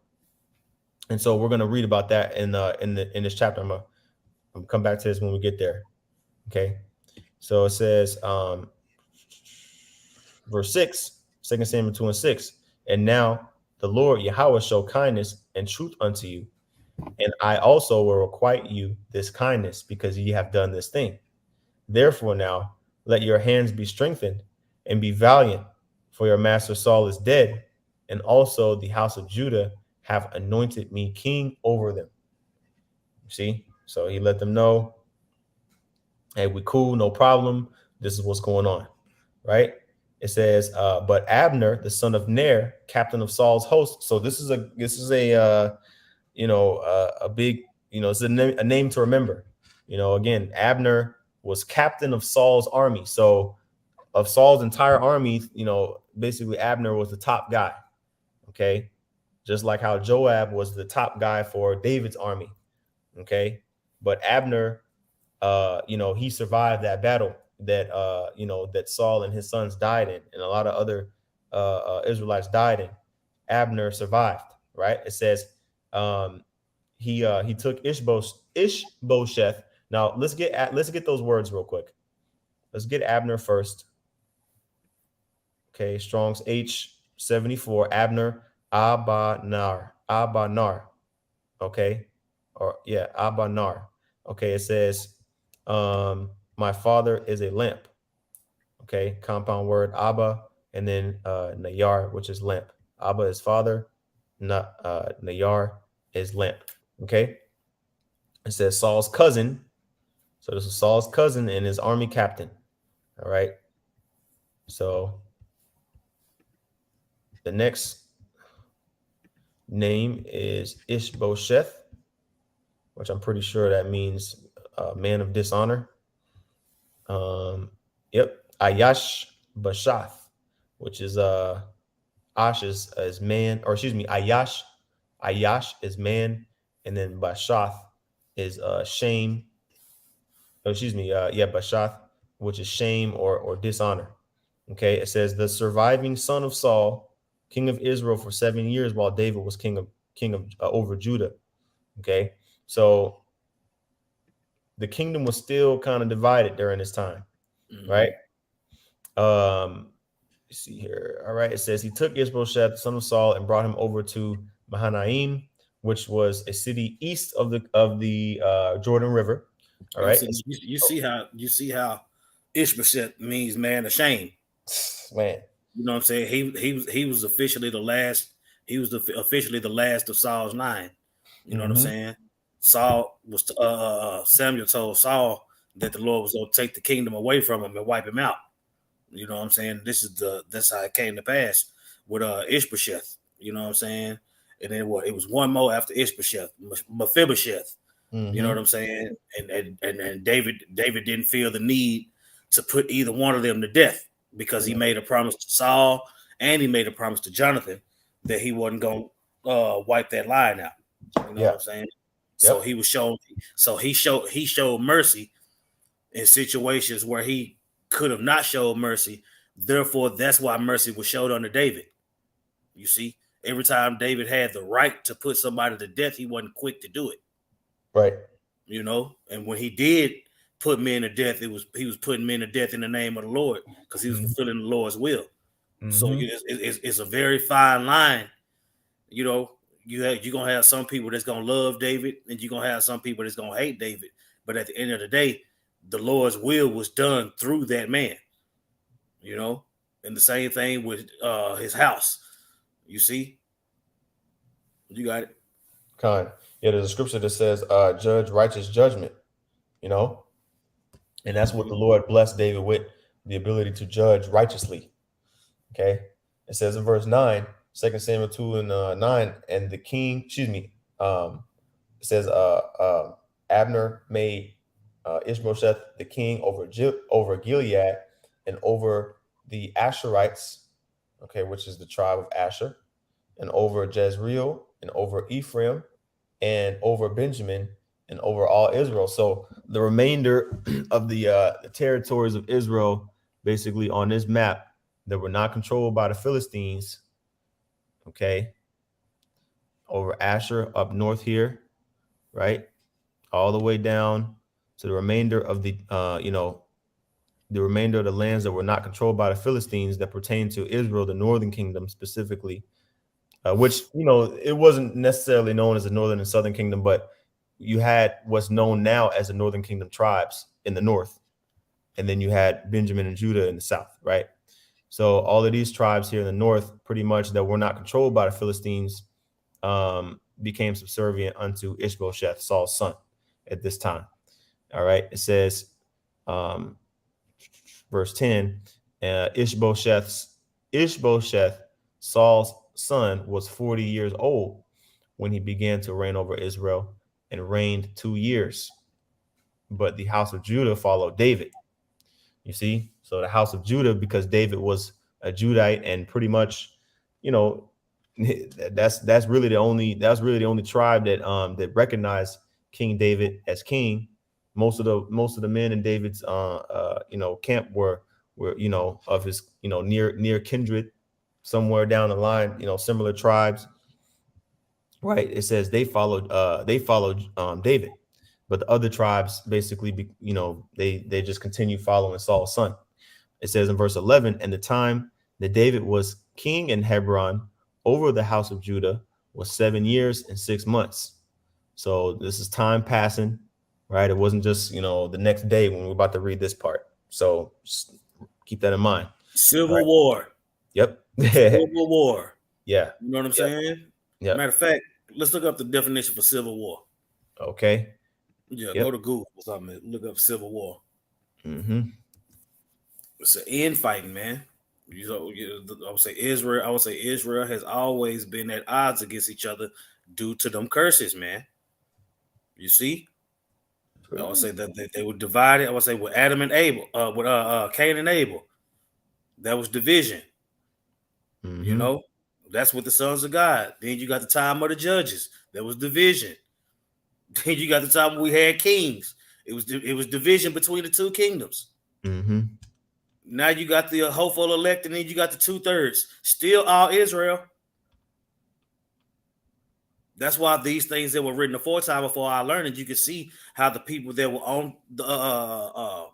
And so we're going to read about that in this chapter. I'm gonna come back to this when we get there. Okay, so it says verse 6, 2 Samuel 2:6, and now the Lord Yahweh show kindness and truth unto you, and I also will requite you this kindness, because ye have done this thing. Therefore now let your hands be strengthened and be valiant, for your master Saul is dead, and also the house of Judah have anointed me king over them. See, so he let them know, hey, we cool, no problem. This is what's going on, right? It says, but Abner, the son of Ner, captain of Saul's host. So this is a big, it's a name to remember. Again, Abner was captain of Saul's army. So of Saul's entire army, basically Abner was the top guy. Okay, just like how Joab was the top guy for David's army. Okay, but Abner, he survived that battle that that Saul and his sons died in, and a lot of other Israelites died in. Abner survived, right? It says he took Ishbosheth. Now let's get those words real quick. Let's get Abner first. Okay, Strong's H74. Abner Abanar. Okay, or yeah, Abanar. Okay, it says my father is a lamp. Okay, compound word Abba, and then Nayar, which is lamp. Abba is father, Nayar is lamp. Okay, it says Saul's cousin. So this is Saul's cousin and his army captain. All right. So the next name is Ishbosheth, which I'm pretty sure that means man of dishonor. Yep, Ayash Bashath, which is Ash is man, or excuse me, Ayash is man, and then Bashath is shame. Oh, excuse me, Bashath, which is shame or dishonor. Okay, it says the surviving son of Saul, king of Israel for 7 years, while David was king of over Judah. Okay, so the kingdom was still kind of divided during this time, right? Let's see here. All right, it says he took Ishbosheth, son of Saul, and brought him over to Mahanaim, which was a city east of the Jordan River. All right, You see how Ishbosheth means man ashamed. man. You know what I'm saying? He was officially the last. He was officially the last of Saul's 9. You know what I'm saying? Saul was Samuel told Saul that the Lord was going to take the kingdom away from him and wipe him out. You know what I'm saying? That's how it came to pass with Ishbosheth. You know what I'm saying? And then it was one more after Ishbosheth, Mephibosheth. You know what I'm saying? And David didn't feel the need to put either one of them to death because he made a promise to Saul and he made a promise to Jonathan that he wasn't going to wipe that line out. You know what I'm saying? So he was shown. So he showed mercy in situations where he could have not showed mercy. Therefore, that's why mercy was showed unto David. You see, every time David had the right to put somebody to death, he wasn't quick to do it. Right. You know, and when he did put men to death, he was putting men to death in the name of the Lord because he was fulfilling the Lord's will. So it's a very fine line. You know, you're gonna have some people that's gonna love David, and you're gonna have some people that's gonna hate David. But at the end of the day, the Lord's will was done through that man. You know, and the same thing with his house. You see, you got it. Yeah, there's a scripture that says, "Judge righteous judgment." You know, and that's what the Lord blessed David with, the ability to judge righteously. Okay, it says in verse 9, 2 Samuel 2 and 9, and the king, it says, Abner made Ishbosheth the king over Gilead and over the Asherites, okay, which is the tribe of Asher, and over Jezreel and over Ephraim and over Benjamin and over all Israel. So the remainder of the territories of Israel, basically on this map, that were not controlled by the Philistines, okay, over Asher up north here, right, all the way down to the remainder of the the remainder of the lands that were not controlled by the Philistines that pertain to Israel, the northern kingdom specifically, which, it wasn't necessarily known as the northern and southern kingdom, but you had what's known now as the northern kingdom tribes in the north, and then you had Benjamin and Judah in the south, right? So all of these tribes here in the north, pretty much, that were not controlled by the Philistines, became subservient unto Ishbosheth, Saul's son, at this time. All right. It says, verse 10, Ishbosheth, Saul's son, was 40 years old when he began to reign over Israel and reigned 2 years. But the house of Judah followed David. You see, so the house of Judah, because David was a Judite, and pretty much, that's really the only tribe that recognized King David as king. Most of the men in David's camp were of his near kindred, somewhere down the line, similar tribes. Right. It says they followed David, but the other tribes basically they just continue following Saul's son. It says in verse 11, and the time that David was king in Hebron over the house of Judah was 7 years and 6 months. So this is time passing, right? It wasn't just, the next day when we're about to read this part. So just keep that in mind. Civil War. Yep. Civil War. Yeah. You know what I'm saying? Yeah. Matter of fact, let's look up the definition for Civil War. Okay. Yeah, go to Google or something. Look up Civil War. It's an infighting, man. I would say Israel has always been at odds against each other due to them curses, man. You see? I would say that they were divided. I would say with Adam and Abel, with Cain and Abel. That was division. That's with the sons of God. Then you got the time of the judges. That was division. Then you got the time when we had kings. It was division between the two kingdoms. Now you got the hopeful elect, and then you got the 2/3. Still all Israel. That's why these things that were written aforetime before I learned it, you can see how the people that were on the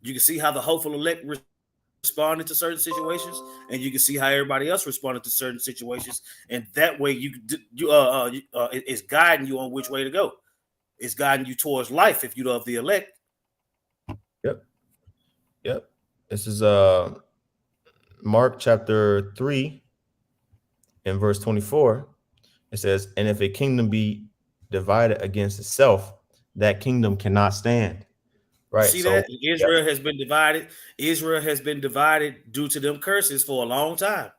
you can see how the hopeful elect responded to certain situations, and you can see how everybody else responded to certain situations, and that way it's guiding you on which way to go. It's guiding you towards life if you love the elect. Yep. Yep. This is Mark chapter 3 and verse 24. It says, and if a kingdom be divided against itself, that kingdom cannot stand. You Right. see So, that yep. Israel has been divided. Israel has been divided due to them curses for a long time.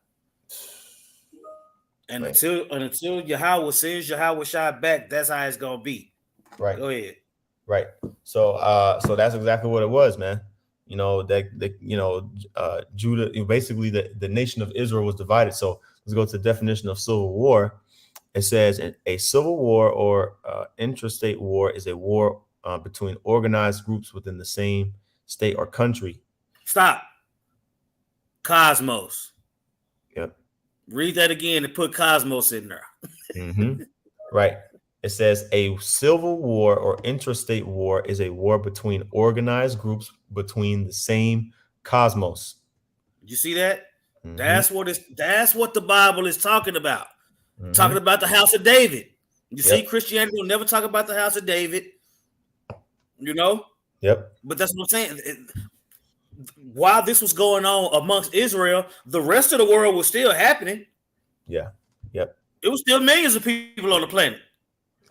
And Right. until Yahweh sends Yahweh Shai back, that's how it's gonna be. Right. Go ahead. Right. So that's exactly what it was, man. You know, Judah, basically the nation of Israel was divided. So let's go to the definition of civil war. It says a civil war or intrastate war is a war between organized groups within the same state or country. Stop. Cosmos. Yep. Read that again and put Cosmos in there. Mm-hmm. Right. It says a civil war or intrastate war is a war between organized groups between the same cosmos. You see that? Mm-hmm. That's what the Bible is talking about. Mm-hmm. Talking about the house of David. You Yep. see, Christianity will never talk about the house of David. You know? Yep. But that's what I'm saying. While this was going on amongst Israel, the rest of the world was still happening. Yeah. Yep. It was still millions of people on the planet.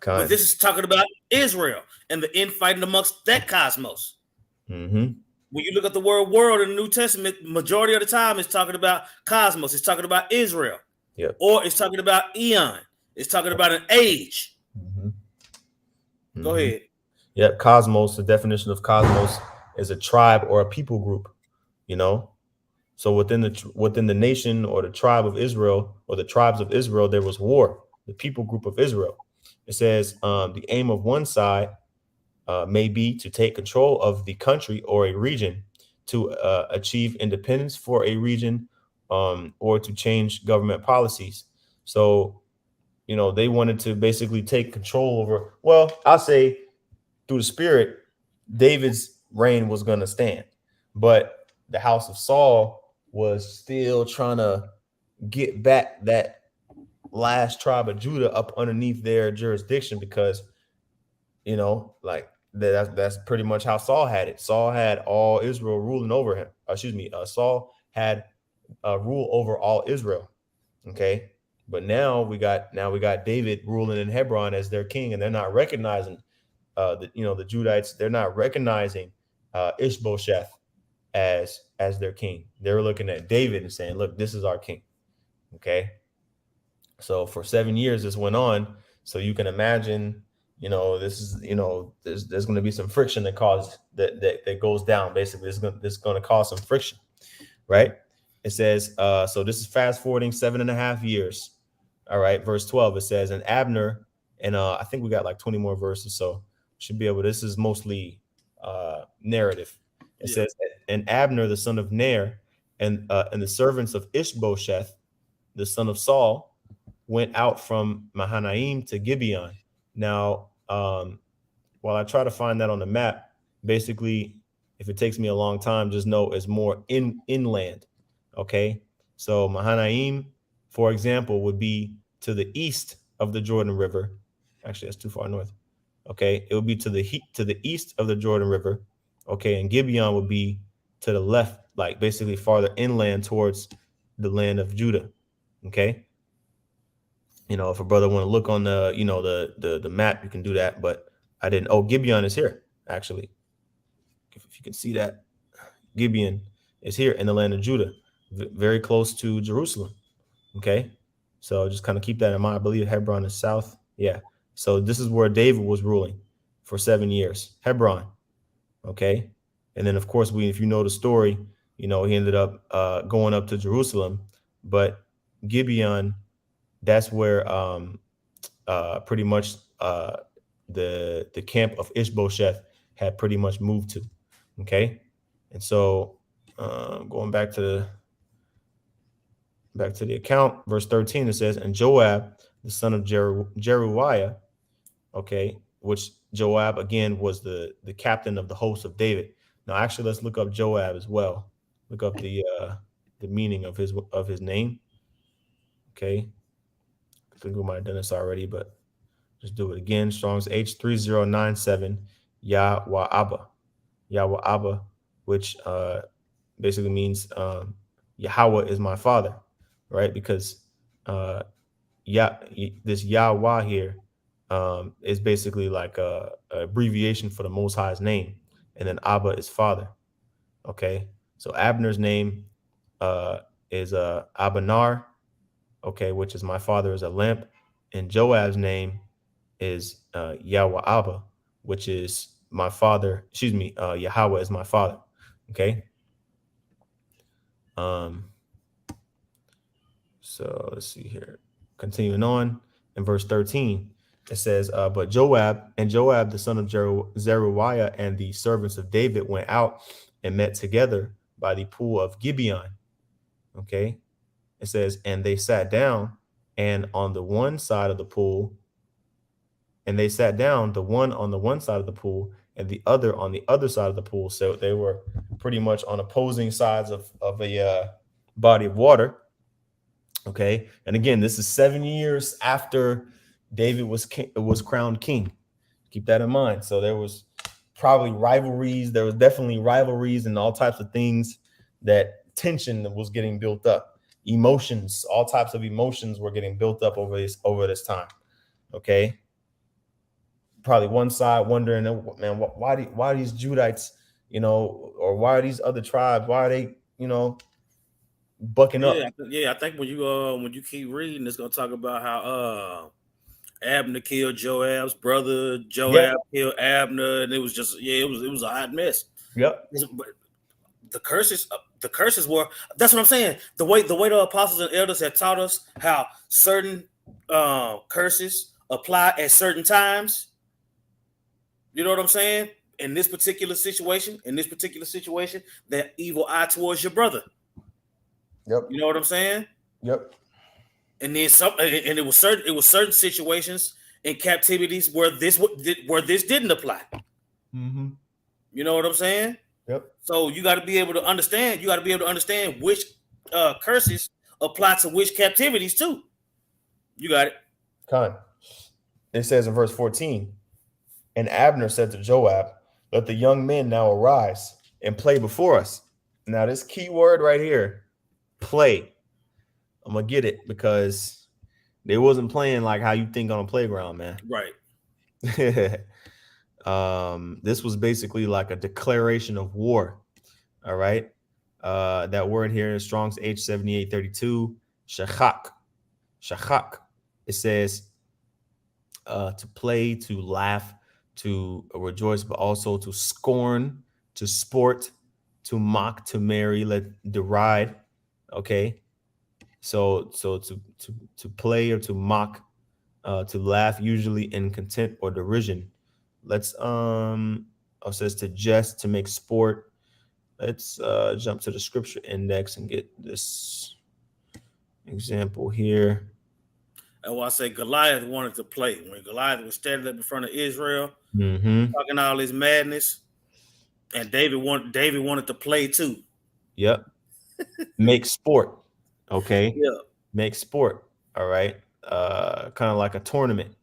Kind. But this is talking about Israel and the infighting amongst that cosmos. Mm-hmm. When you look at the word world in the New Testament, majority of the time it's talking about cosmos. It's talking about Israel. Yep. Or it's talking about eon. It's talking about an age. Mm-hmm. Go ahead. Yep. Cosmos, the definition of cosmos is a tribe or a people group, you know? So within the nation or the tribe of Israel or the tribes of Israel, there was war, the people group of Israel. It says the aim of one side may be to take control of the country or a region, to achieve independence for a region, or to change government policies. So, you know, they wanted to basically take control over, well, I'll say through the spirit, David's reign was going to stand. But the house of Saul was still trying to get back that last tribe of Judah up underneath their jurisdiction, because, you know, like that's pretty much how Saul had it. Saul had all Israel ruling over him. Saul had rule over all Israel. Okay. But now we got David ruling in Hebron as their king, and they're not recognizing the Judites. They're not recognizing Ishbosheth as their king. They're looking at David and saying, look, this is our king. Okay. So for 7 years this went on. So you can imagine, you know, this is, you know, there's going to be some friction that goes down. Basically, this is going to cause some friction, right? It says, so this is fast forwarding 7.5 years. All right, verse 12, it says, and Abner, and I think we got like 20 more verses, so should be able. This is mostly narrative. It says, and Abner, the son of Ner, and the servants of Ishbosheth, the son of Saul, went out from Mahanaim to Gibeon. Now, while I try to find that on the map, basically, if it takes me a long time, just know it's more inland. Okay, so Mahanaim, for example, would be to the east of the Jordan River. Actually, that's too far north. Okay, it would be to the east of the Jordan River. Okay, and Gibeon would be to the left, like basically farther inland towards the land of Judah. Okay, you know, if a brother want to look on the, you know, the map, you can do that. But I didn't. Oh, Gibeon is here actually. If you can see that, Gibeon is here in the land of Judah, very close to Jerusalem. Okay, so just kind of keep that in mind. I believe Hebron is south. Yeah. So this is where David was ruling for 7 years, Hebron. Okay. And then, of course, if you know the story, you know, he ended up going up to Jerusalem. But Gibeon, that's where pretty much the camp of Ishbosheth had pretty much moved to. Okay. And so going back to the account, verse 13, it says, and Joab, the son of Jeruiah, okay, which Joab again was the captain of the host of David. Now, actually, let's look up Joab as well. Look up the meaning of his name. Okay, I think we might have done this already, but just do it again. Strong's H3097 Yahweh Abba, which basically means Yahweh is my father, right? Because uh, this Yahweh here is basically like a abbreviation for the Most High's name, and then Abba is father. Okay, so Abner's name uh, is Abanar, okay, which is my father is a lamp, and Joab's name is Yahweh Abba, which is my father. Excuse me, Yahweh is my father. Okay. Um, so let's see here. Continuing on in verse 13, it says, but Joab, the son of Zeruiah, and the servants of David went out and met together by the pool of Gibeon. Okay. It says, and they sat down, and on the one side of the pool, and they sat down, the one on the one side of the pool and the other on the other side of the pool. So they were pretty much on opposing sides of a body of water. Okay. And again, this is 7 years after David was crowned king. Keep that in mind. So there was probably rivalries. There was definitely rivalries and all types of things, that tension was getting built up. Emotions, all types of emotions were getting built up over this time. Okay. Probably one side wondering, man, why these Judites, or why are these other tribes, why are they, bucking up? Yeah. I think when you keep reading, it's gonna talk about how Abner killed Joab's brother. Yep. Joab killed Abner, and it was just it was a hot mess. Yep. But the curses were. That's what I'm saying. The way the apostles and elders had taught us how certain curses apply at certain times. You know what I'm saying? In this particular situation, that evil eye towards your brother. Yep. You know what I'm saying? Yep. And then and it was certain situations in captivities where this didn't apply. Mm-hmm. You know what I'm saying? Yep. So you got to be able to understand. You got to be able to understand which curses apply to which captivities too. You got it. Con. It says in verse 14, and Abner said to Joab, let the young men now arise and play before us. Now, this key word right here, play. I'm gonna get it because they wasn't playing like how you think on a playground, man. Right. This was basically like a declaration of war. All right. That word here is Strong's H7832, shachak. Shachak. It says to play, to laugh, to rejoice, but also to scorn, to sport, to mock, to marry, deride. Okay. So to play or to mock, to laugh, usually in contempt or derision. Let's it says to jest, to make sport. Let's jump to the scripture index and get this example here. And what I say, Goliath wanted to play. When Goliath was standing up in front of Israel, Mm-hmm. talking all his madness, and David wanted to play too. Yep. Make sport. Okay. Yeah. Make sport. All right. Kind of like a tournament.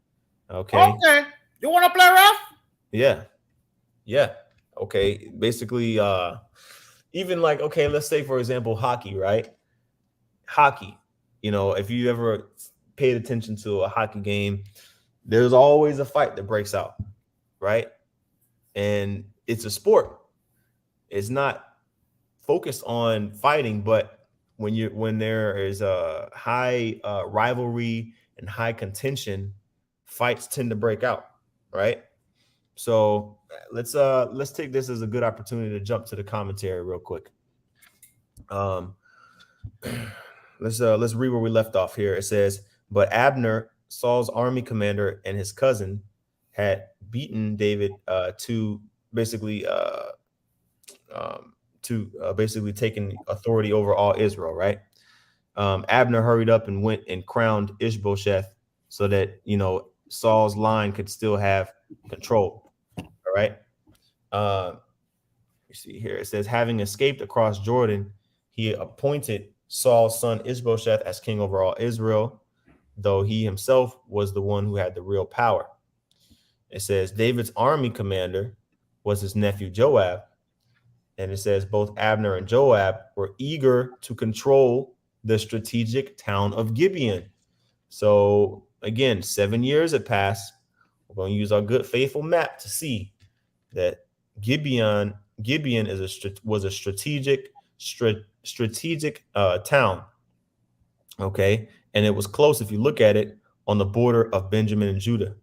Okay. Okay. You want to play rough? Yeah. Yeah. Okay. Basically, even like, okay, let's say for example, hockey, right? Hockey. If you ever paid attention to a hockey game, there's always a fight that breaks out, right? And it's a sport. It's not focused on fighting, but when there is a high rivalry and high contention, fights tend to break out, right? So let's take this as a good opportunity to jump to the commentary real quick. Let's read where we left off here. It says, but Abner, Saul's army commander, and his cousin had beaten David to basically taking authority over all Israel, right? Abner hurried up and went and crowned Ishbosheth so that Saul's line could still have control. All right. You see here it says, having escaped across Jordan, he appointed Saul's son Ishbosheth as king over all Israel, though he himself was the one who had the real power. It says David's army commander was his nephew Joab, and it says both Abner and Joab were eager to control the strategic town of Gibeon. So again, 7 years had passed. We're going to use our good faithful map to see that Gibeon was a strategic town. Okay, and it was close if you look at it on the border of Benjamin and Judah.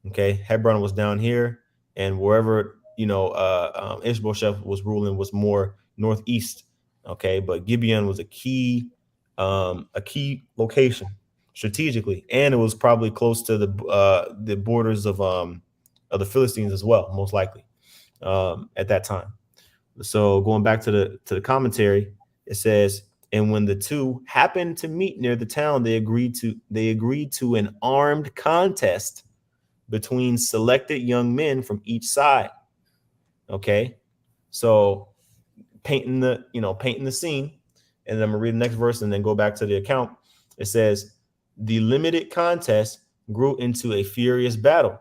Okay, Hebron was down here, and wherever Ishbosheth was ruling was more northeast. Okay, but Gibeon was a key location strategically, and it was probably close to the borders of the Philistines as well, most likely at that time. So going back to the commentary, it says, and when the two happened to meet near the town, they agreed to an armed contest between selected young men from each side. Okay, so painting the scene, and then I'm gonna read the next verse and then go back to the account. It says, the limited contest grew into a furious battle,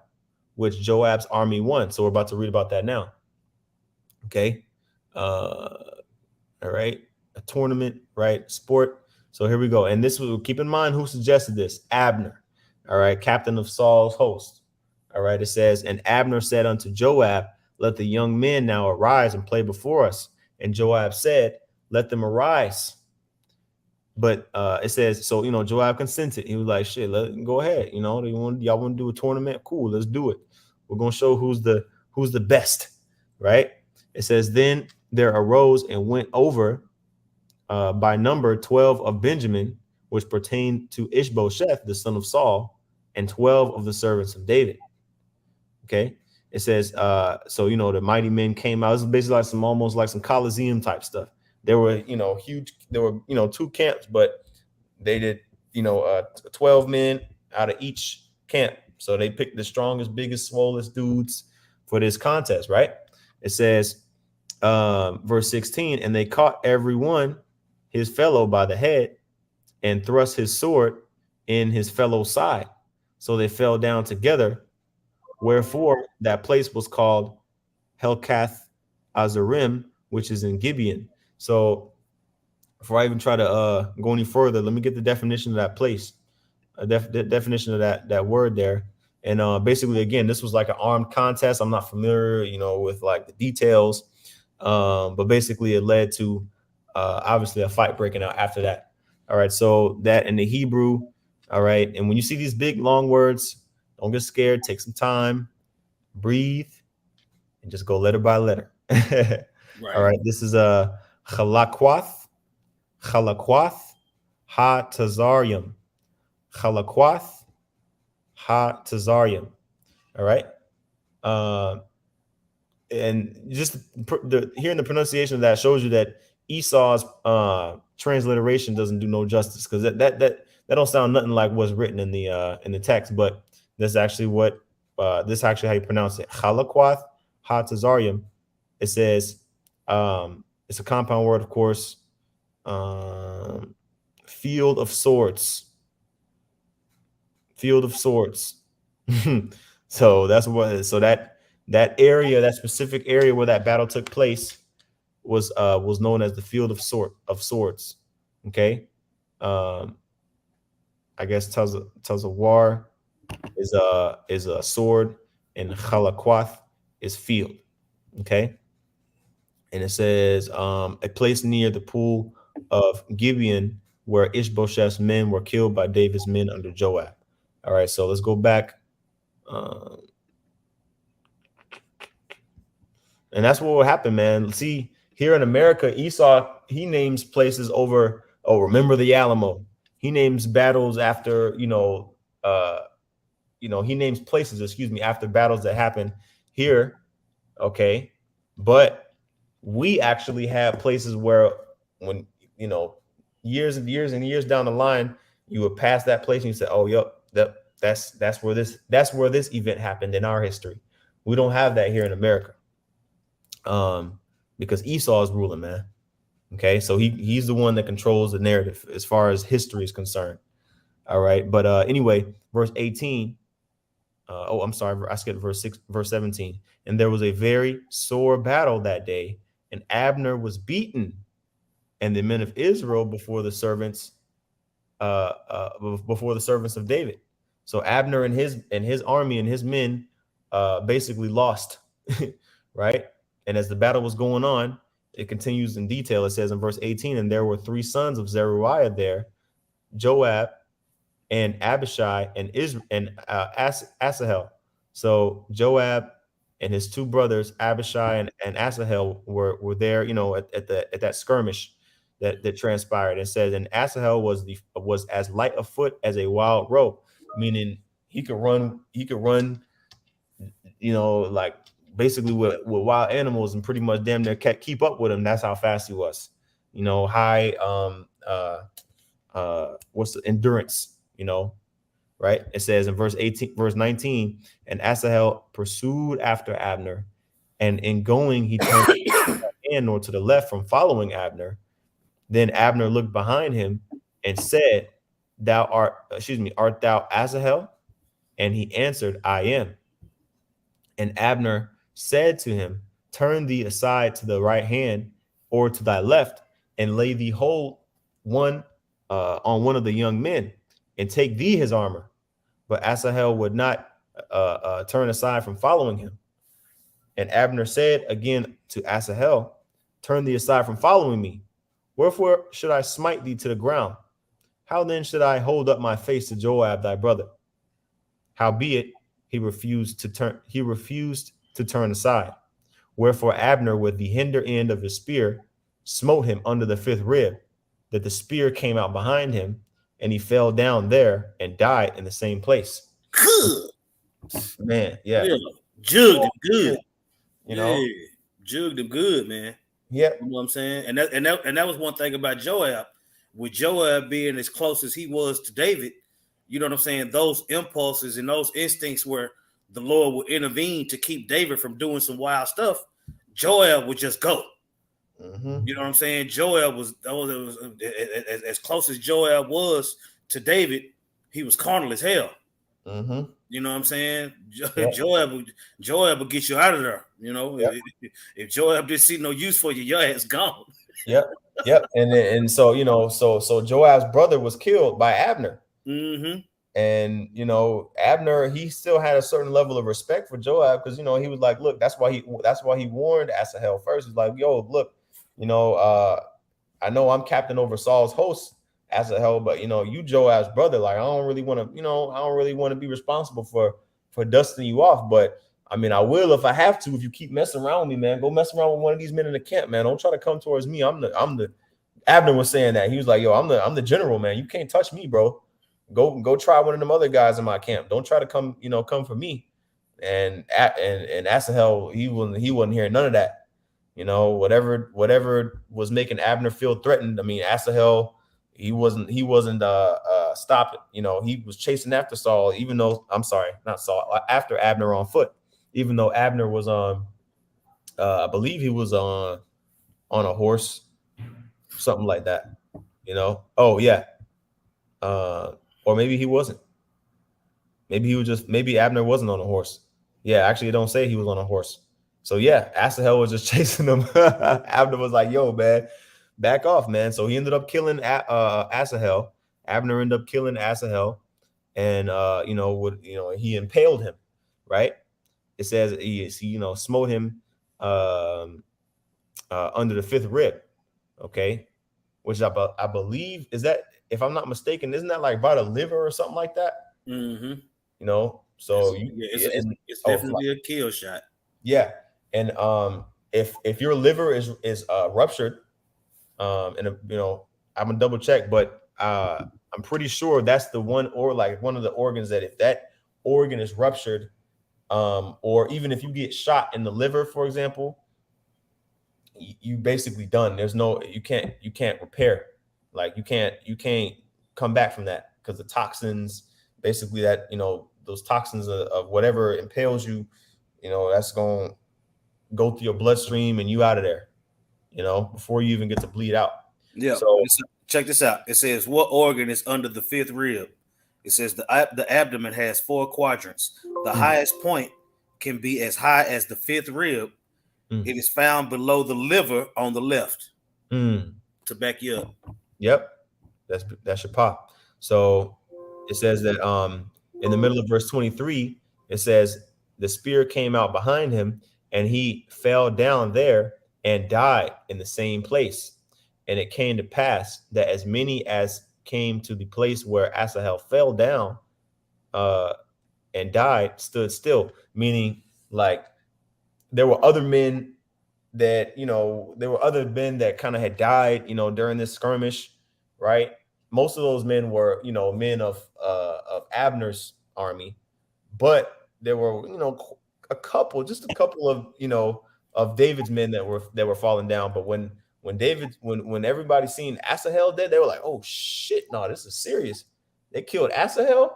which Joab's army won. So we're about to read about that now. Okay. All right. A tournament, right? Sport. So here we go. And this will keep in mind who suggested this. Abner. All right. Captain of Saul's host. All right. It says, and Abner said unto Joab, let the young men now arise and play before us. And Joab said, let them arise. But it says, so, Joab consented. He was like, shit, go ahead. Y'all want to do a tournament? Cool. Let's do it. We're going to show who's the best. Right. It says, then there arose and went over by number 12 of Benjamin, which pertained to Ishbosheth, the son of Saul, and 12 of the servants of David. Okay. It says, so, the mighty men came out. This is basically like almost like some Coliseum type stuff. There were, huge, there were, two camps, but they did, 12 men out of each camp. So they picked the strongest, biggest, swollest dudes for this contest, right? It says, verse 16, and they caught every one his fellow by the head and thrust his sword in his fellow's side. So they fell down together. Wherefore that place was called Helkath Azarim, which is in Gibeon. So before I even try to go any further, let me get the definition of that place, the definition of that word there. And basically, again, this was like an armed contest. I'm not familiar, with like the details, but basically it led to obviously a fight breaking out after that. All right, so that in the Hebrew. All right, and when you see these big long words, don't get scared. Take some time, breathe, and just go letter by letter. Right. All right, this is a Chalakwath ha Tazarium. Chalakwath ha Tazarium. All right. And just hearing the pronunciation of that shows you that Esau's transliteration doesn't do no justice, because that don't sound nothing like what's written in the text, but that's actually what this actually how you pronounce it. Chalakwath ha Tazarium. It says it's a compound word, of course. Field of swords. Field of swords. So that's what. So that area, that specific area where that battle took place, was known as the field of swords. Okay. I guess Tazawar is a sword, and Chalakwath is field. Okay. And it says a place near the pool of Gibeon where Ishbosheth's men were killed by David's men under Joab. All right, so let's go back. And that's what will happen, man. See, here in America, Esau, he names places over, remember the Alamo. He names battles after, he names places, after battles that happen here. Okay. But we actually have places where when, years and years and years down the line, you would pass that place and you say, oh, yep, That's where this event happened in our history. We don't have that here in America. Because Esau is ruling, man. Okay, so he's the one that controls the narrative as far as history is concerned. All right, but anyway, verse 18. I'm sorry, I skipped verse 17. And there was a very sore battle that day, and Abner was beaten, and the men of Israel before the servants of David. So Abner and his army and his men basically lost, right? And as the battle was going on, it continues in detail. It says in verse 18, and there were three sons of Zeruiah there, Joab and Abishai and Asahel. So Joab and his two brothers, Abishai and Asahel, were there, at that skirmish that transpired. It says, and Asahel was as light of foot as a wild roe, meaning he could run, like basically with wild animals and pretty much damn near keep up with him. That's how fast he was. High what's the endurance, right? It says in verse 19, and Asahel pursued after Abner, and in going he turned and nor to the left from following Abner. Then Abner looked behind him and said, art thou Asahel? And he answered, I am. And Abner said to him, turn thee aside to the right hand or to thy left, and lay thee hold one on one of the young men, and take thee his armor. But Asahel would not turn aside from following him. And Abner said again to Asahel, turn thee aside from following me. Wherefore should I smite thee to the ground? How then should I hold up my face to Joab thy brother? Howbeit he refused to turn aside. Wherefore Abner with the hinder end of his spear smote him under the fifth rib, that the spear came out behind him, and he fell down there and died in the same place. Good. Man, yeah. Jugged him good. Yeah, jugged him good, man. Yeah. You know what I'm saying? And that was one thing about Joab. With Joab being as close as he was to David, you know what I'm saying? Those impulses and those instincts where the Lord would intervene to keep David from doing some wild stuff, Joab would just go. Mm-hmm. You know what I'm saying? Joab was as close as Joab was to David, he was carnal as hell. Mm-hmm. You know what I'm saying? Yep. Joab will get you out of there. Yep. If Joab didn't see no use for you, your ass gone. Yep. And so so Joab's brother was killed by Abner. Mm-hmm. And Abner, he still had a certain level of respect for Joab, because he was like, look, that's why he warned Asahel first. He's like, yo, look, I know I'm captain over Saul's host, Asahel, but you Joab's brother. Like, I don't really want to be responsible for dusting you off. But I mean, I will if I have to. If you keep messing around with me, man, go mess around with one of these men in the camp, man. Don't try to come towards me. I'm the Abner was saying that. He was like, yo, I'm the general, man. You can't touch me, bro. Go try one of them other guys in my camp. Don't try to come for me. And Asahel, he wasn't hearing none of that. Whatever was making Abner feel threatened. I mean, Asahel, he wasn't stopping. He was chasing after Saul, even though, I'm sorry, not Saul, after Abner on foot, even though Abner was I believe he was on a horse, something like that. Oh yeah. Or maybe he wasn't. Maybe Abner wasn't on a horse. Yeah, actually, it don't say he was on a horse. So yeah, Asahel was just chasing him. Abner was like, yo, man, back off, man. So he ended up killing Asahel. Abner ended up killing Asahel, and he impaled him, right? It says he smote him under the fifth rib, okay? Which I believe is that, if I'm not mistaken, isn't that like by the liver or something like that? Mm-hmm. So it's definitely a kill shot. Yeah, and if your liver is ruptured, and I'm gonna double check, but I'm pretty sure that's the one, or like one of the organs that if that organ is ruptured, or even if you get shot in the liver, for example, you basically done. There's no, you can't repair. Like you can't come back from that, because the toxins, basically that, those toxins of whatever impales you, that's going to go through your bloodstream and you out of there, before you even get to bleed out. Yeah. So, Check this out. It says, what organ is under the fifth rib? It says the abdomen has 4 quadrants. The mm, highest point can be as high as the fifth rib. mm, It is found below the liver on the left. mm. To back you up. Yep, that's your pop. So it says that in the middle of verse 23, it says the spear came out behind him and he fell down there and died in the same place. And it came to pass that as many as came to the place where Asahel fell down and died stood still, meaning like there were other men that, there were other men that kind of had died, during this skirmish, right? Most of those men were, men of Abner's army, but there were, just a couple of, of David's men that were falling down. But when everybody seen Asahel dead, they were like, oh shit, no, this is serious. They killed Asahel,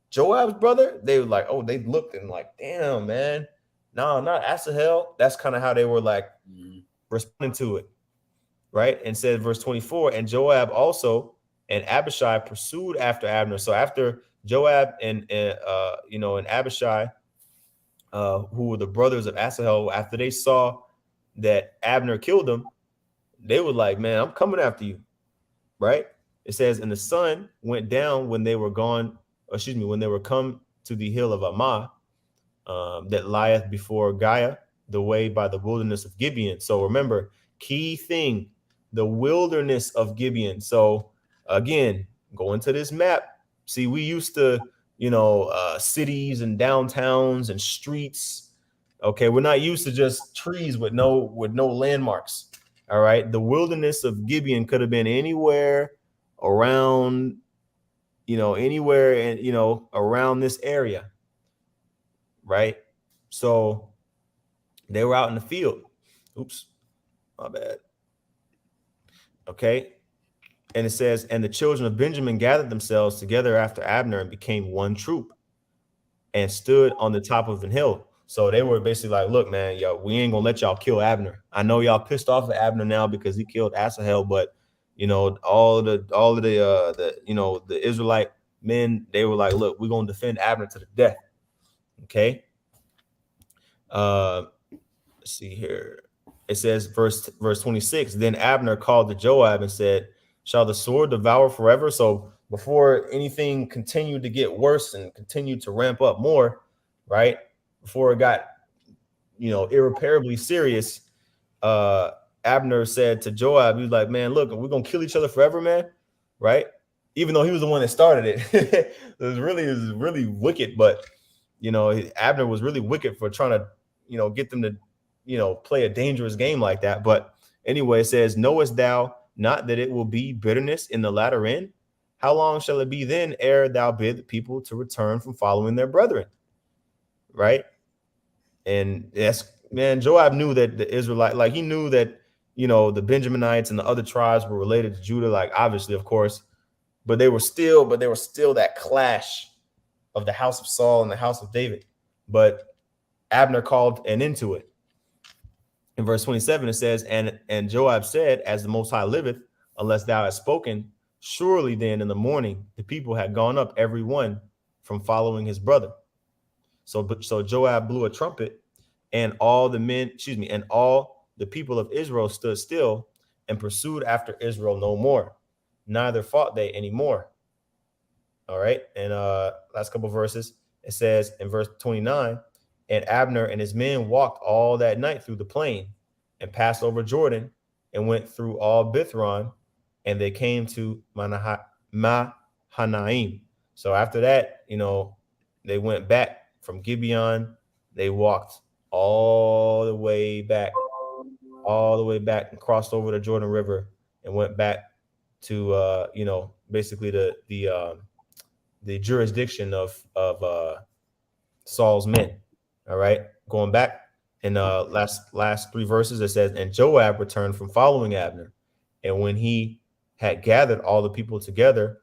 Joab's brother. They were like, oh, they looked and like, damn, man. No, not Asahel. That's kind of how they were like responding to it, right? And said verse 24, and Joab also and Abishai pursued after Abner. So after Joab and Abishai, who were the brothers of Asahel, after they saw that Abner killed them, they were like, man, I'm coming after you, right? It says, and the sun went down when they were when they were come to the hill of Ammah, that lieth before Gaia, the way by the wilderness of Gibeon. So remember, key thing, the wilderness of Gibeon. So again, go into this map. See, we used to, cities and downtowns and streets. Okay, we're not used to just trees with no landmarks. All right, the wilderness of Gibeon could have been anywhere around, anywhere and around this area. Right. So they were out in the field. Oops, my bad. Okay. And it says, and the children of Benjamin gathered themselves together after Abner and became one troop and stood on the top of an hill. So they were basically like, look, man, yo, we ain't gonna let y'all kill Abner. I know y'all pissed off at Abner now because he killed Asahel, but all of the Israelite men, they were like, look, we're gonna defend Abner to the death. Okay. Let's see here. It says verse 26, then Abner called to Joab and said, shall the sword devour forever? So before anything continued to get worse and continued to ramp up more, right? Before it got, irreparably serious, Abner said to Joab, he was like, man, look, we're going to kill each other forever, man. Right. Even though he was the one that started it. it was really wicked. But, Abner was really wicked for trying to, get them to, play a dangerous game like that. But anyway, it says, knowest thou not that it will be bitterness in the latter end? How long shall it be then ere thou bid the people to return from following their brethren? Right. And yes, man, Joab knew that the Israelite, like he knew that, the Benjaminites and the other tribes were related to Judah, like obviously, of course, but they were still that clash of the house of Saul and the house of David. But Abner called an end to it. In verse 27, it says, and Joab said, as the Most High liveth, unless thou hast spoken, surely then in the morning the people had gone up every one from following his brother. So Joab blew a trumpet, and all the people of Israel stood still and pursued after Israel no more. Neither fought they anymore. All right. And last couple of verses, it says in verse 29, and Abner and his men walked all that night through the plain and passed over Jordan and went through all Bithron, and they came to Mahanaim. So after that, they went back from Gibeon. They walked all the way back and crossed over the Jordan River and went back to, basically the jurisdiction of Saul's men. All right, going back in last 3 verses, it says, and Joab returned from following Abner, and when he had gathered all the people together,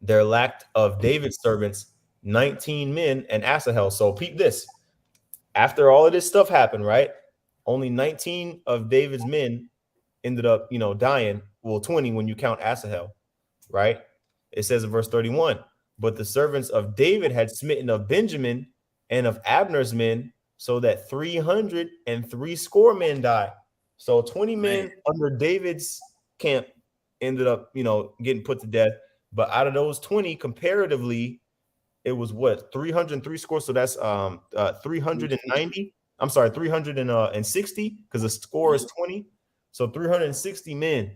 there lacked of David's servants 19 men and Asahel. So peep this. After all of this stuff happened, right? Only 19 of David's men ended up, dying. Well, 20 when you count Asahel, right? It says in verse 31, but the servants of David had smitten of Benjamin and of Abner's men, so that 303 score men died. So 20 men under David's camp ended up, getting put to death. But out of those 20, comparatively, it was what 303 scores. So that's 390. I'm sorry, 360 because the score is 20. So 360 men.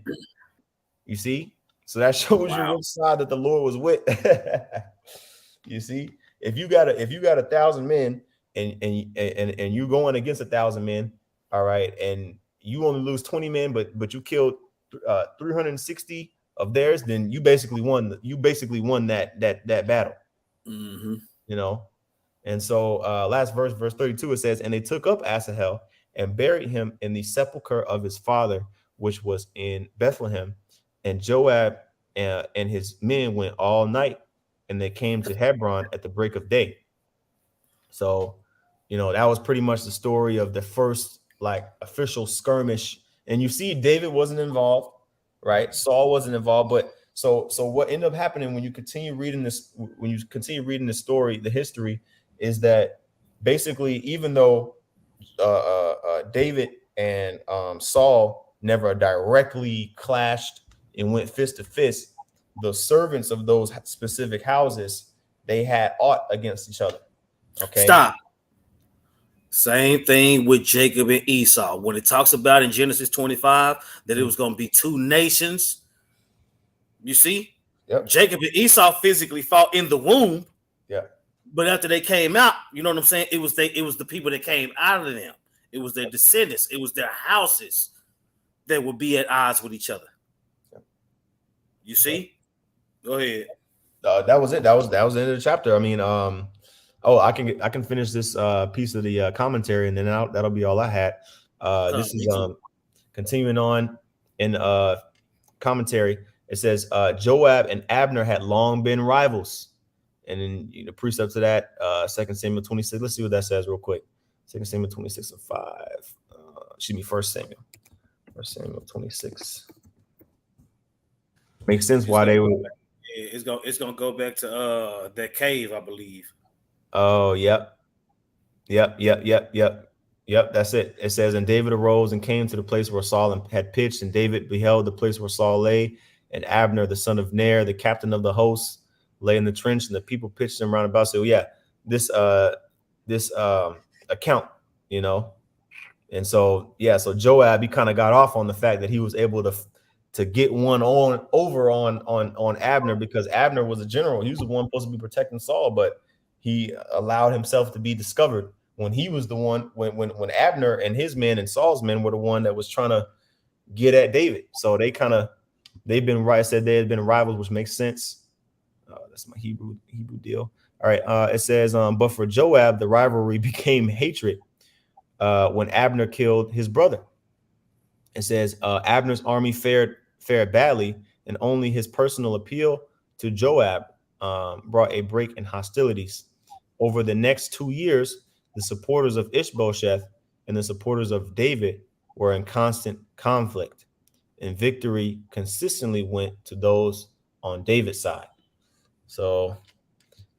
You see? So that shows you which side that the Lord was with. You see, if you got 1,000 men and you going against 1,000 men, all right, and you only lose 20 men, but you killed 360 of theirs, then you basically won. You basically won that battle. And so last verse 32, it says, and they took up Asahel and buried him in the sepulcher of his father, which was in Bethlehem. And Joab and his men went all night, and they came to Hebron at the break of day. So, that was pretty much the story of the first official skirmish. And you see, David wasn't involved, right? Saul wasn't involved, but so what ended up happening when you continue reading the story, the history, is that basically, even though David and Saul never directly clashed and went fist to fist, the servants of those specific houses, they had aught against each other. Okay. Stop. Same thing with Jacob and Esau. When it talks about in Genesis 25 that it was going to be two nations, you see, Jacob and Esau physically fought in the womb. Yeah. But after they came out, you know what I'm saying? It was the people that came out of them. It was their descendants. It was their houses that would be at odds with each other. You see? Go ahead. That was it. That was the end of the chapter. I mean, I can finish this piece of the commentary, and then that'll be all I had. This is continuing on in commentary. It says Joab and Abner had long been rivals, and then the precept to that 2 Samuel 26. Let's see what that says real quick. 2 Samuel 26 and 5. Excuse me, 1 Samuel. 1 Samuel 26. Makes sense why they would. It's gonna go back to that cave, I believe. Oh, yep. That's it. It says, and David arose and came to the place where Saul had pitched, and David beheld the place where Saul lay, and Abner, the son of Ner, the captain of the host, lay in the trench, and the people pitched him round about. So this account, and so Joab, he kind of got off on the fact that he was able to get one on Abner, because Abner was a general. He was the one supposed to be protecting Saul, but he allowed himself to be discovered when he was the one, when Abner and his men and Saul's men were the one that was trying to get at David. So they've been rivals, which makes sense. That's my Hebrew deal. All right. It says, but for Joab, the rivalry became hatred when Abner killed his brother. It says Abner's army fared badly, and only his personal appeal to Joab brought a break in hostilities. Over the next 2 years, the supporters of Ishbosheth and the supporters of David were in constant conflict, and victory consistently went to those on David's side. So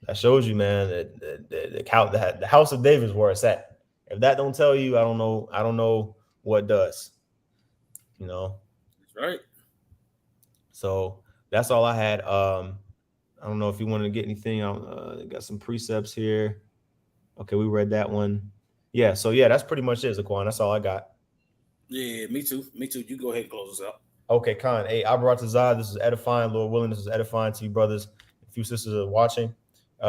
that shows you, man, that the house of David is where it's at. If that don't tell you, I don't know what does. That's right. So that's all I had. I don't know if you wanted to get anything. Got some precepts here. Okay, we read that one. Yeah, so that's pretty much it, Zaquan. That's all I got. Yeah, me too. You go ahead and close us out. Okay, Khan. Hey, Abaratazah, this is edifying. Lord willing, this is edifying to you, brothers. A few sisters are watching.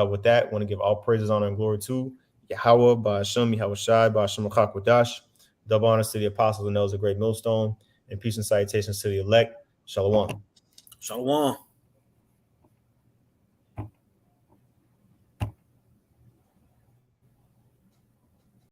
With that, I want to give all praises, honor, and glory to Yahweh, Ba'ashem, Yahweh Shai, Ba'ashem Akakwadash. Double honors to the apostles and those of great millstone, and peace and salutations to the elect. Shalom. Shalom.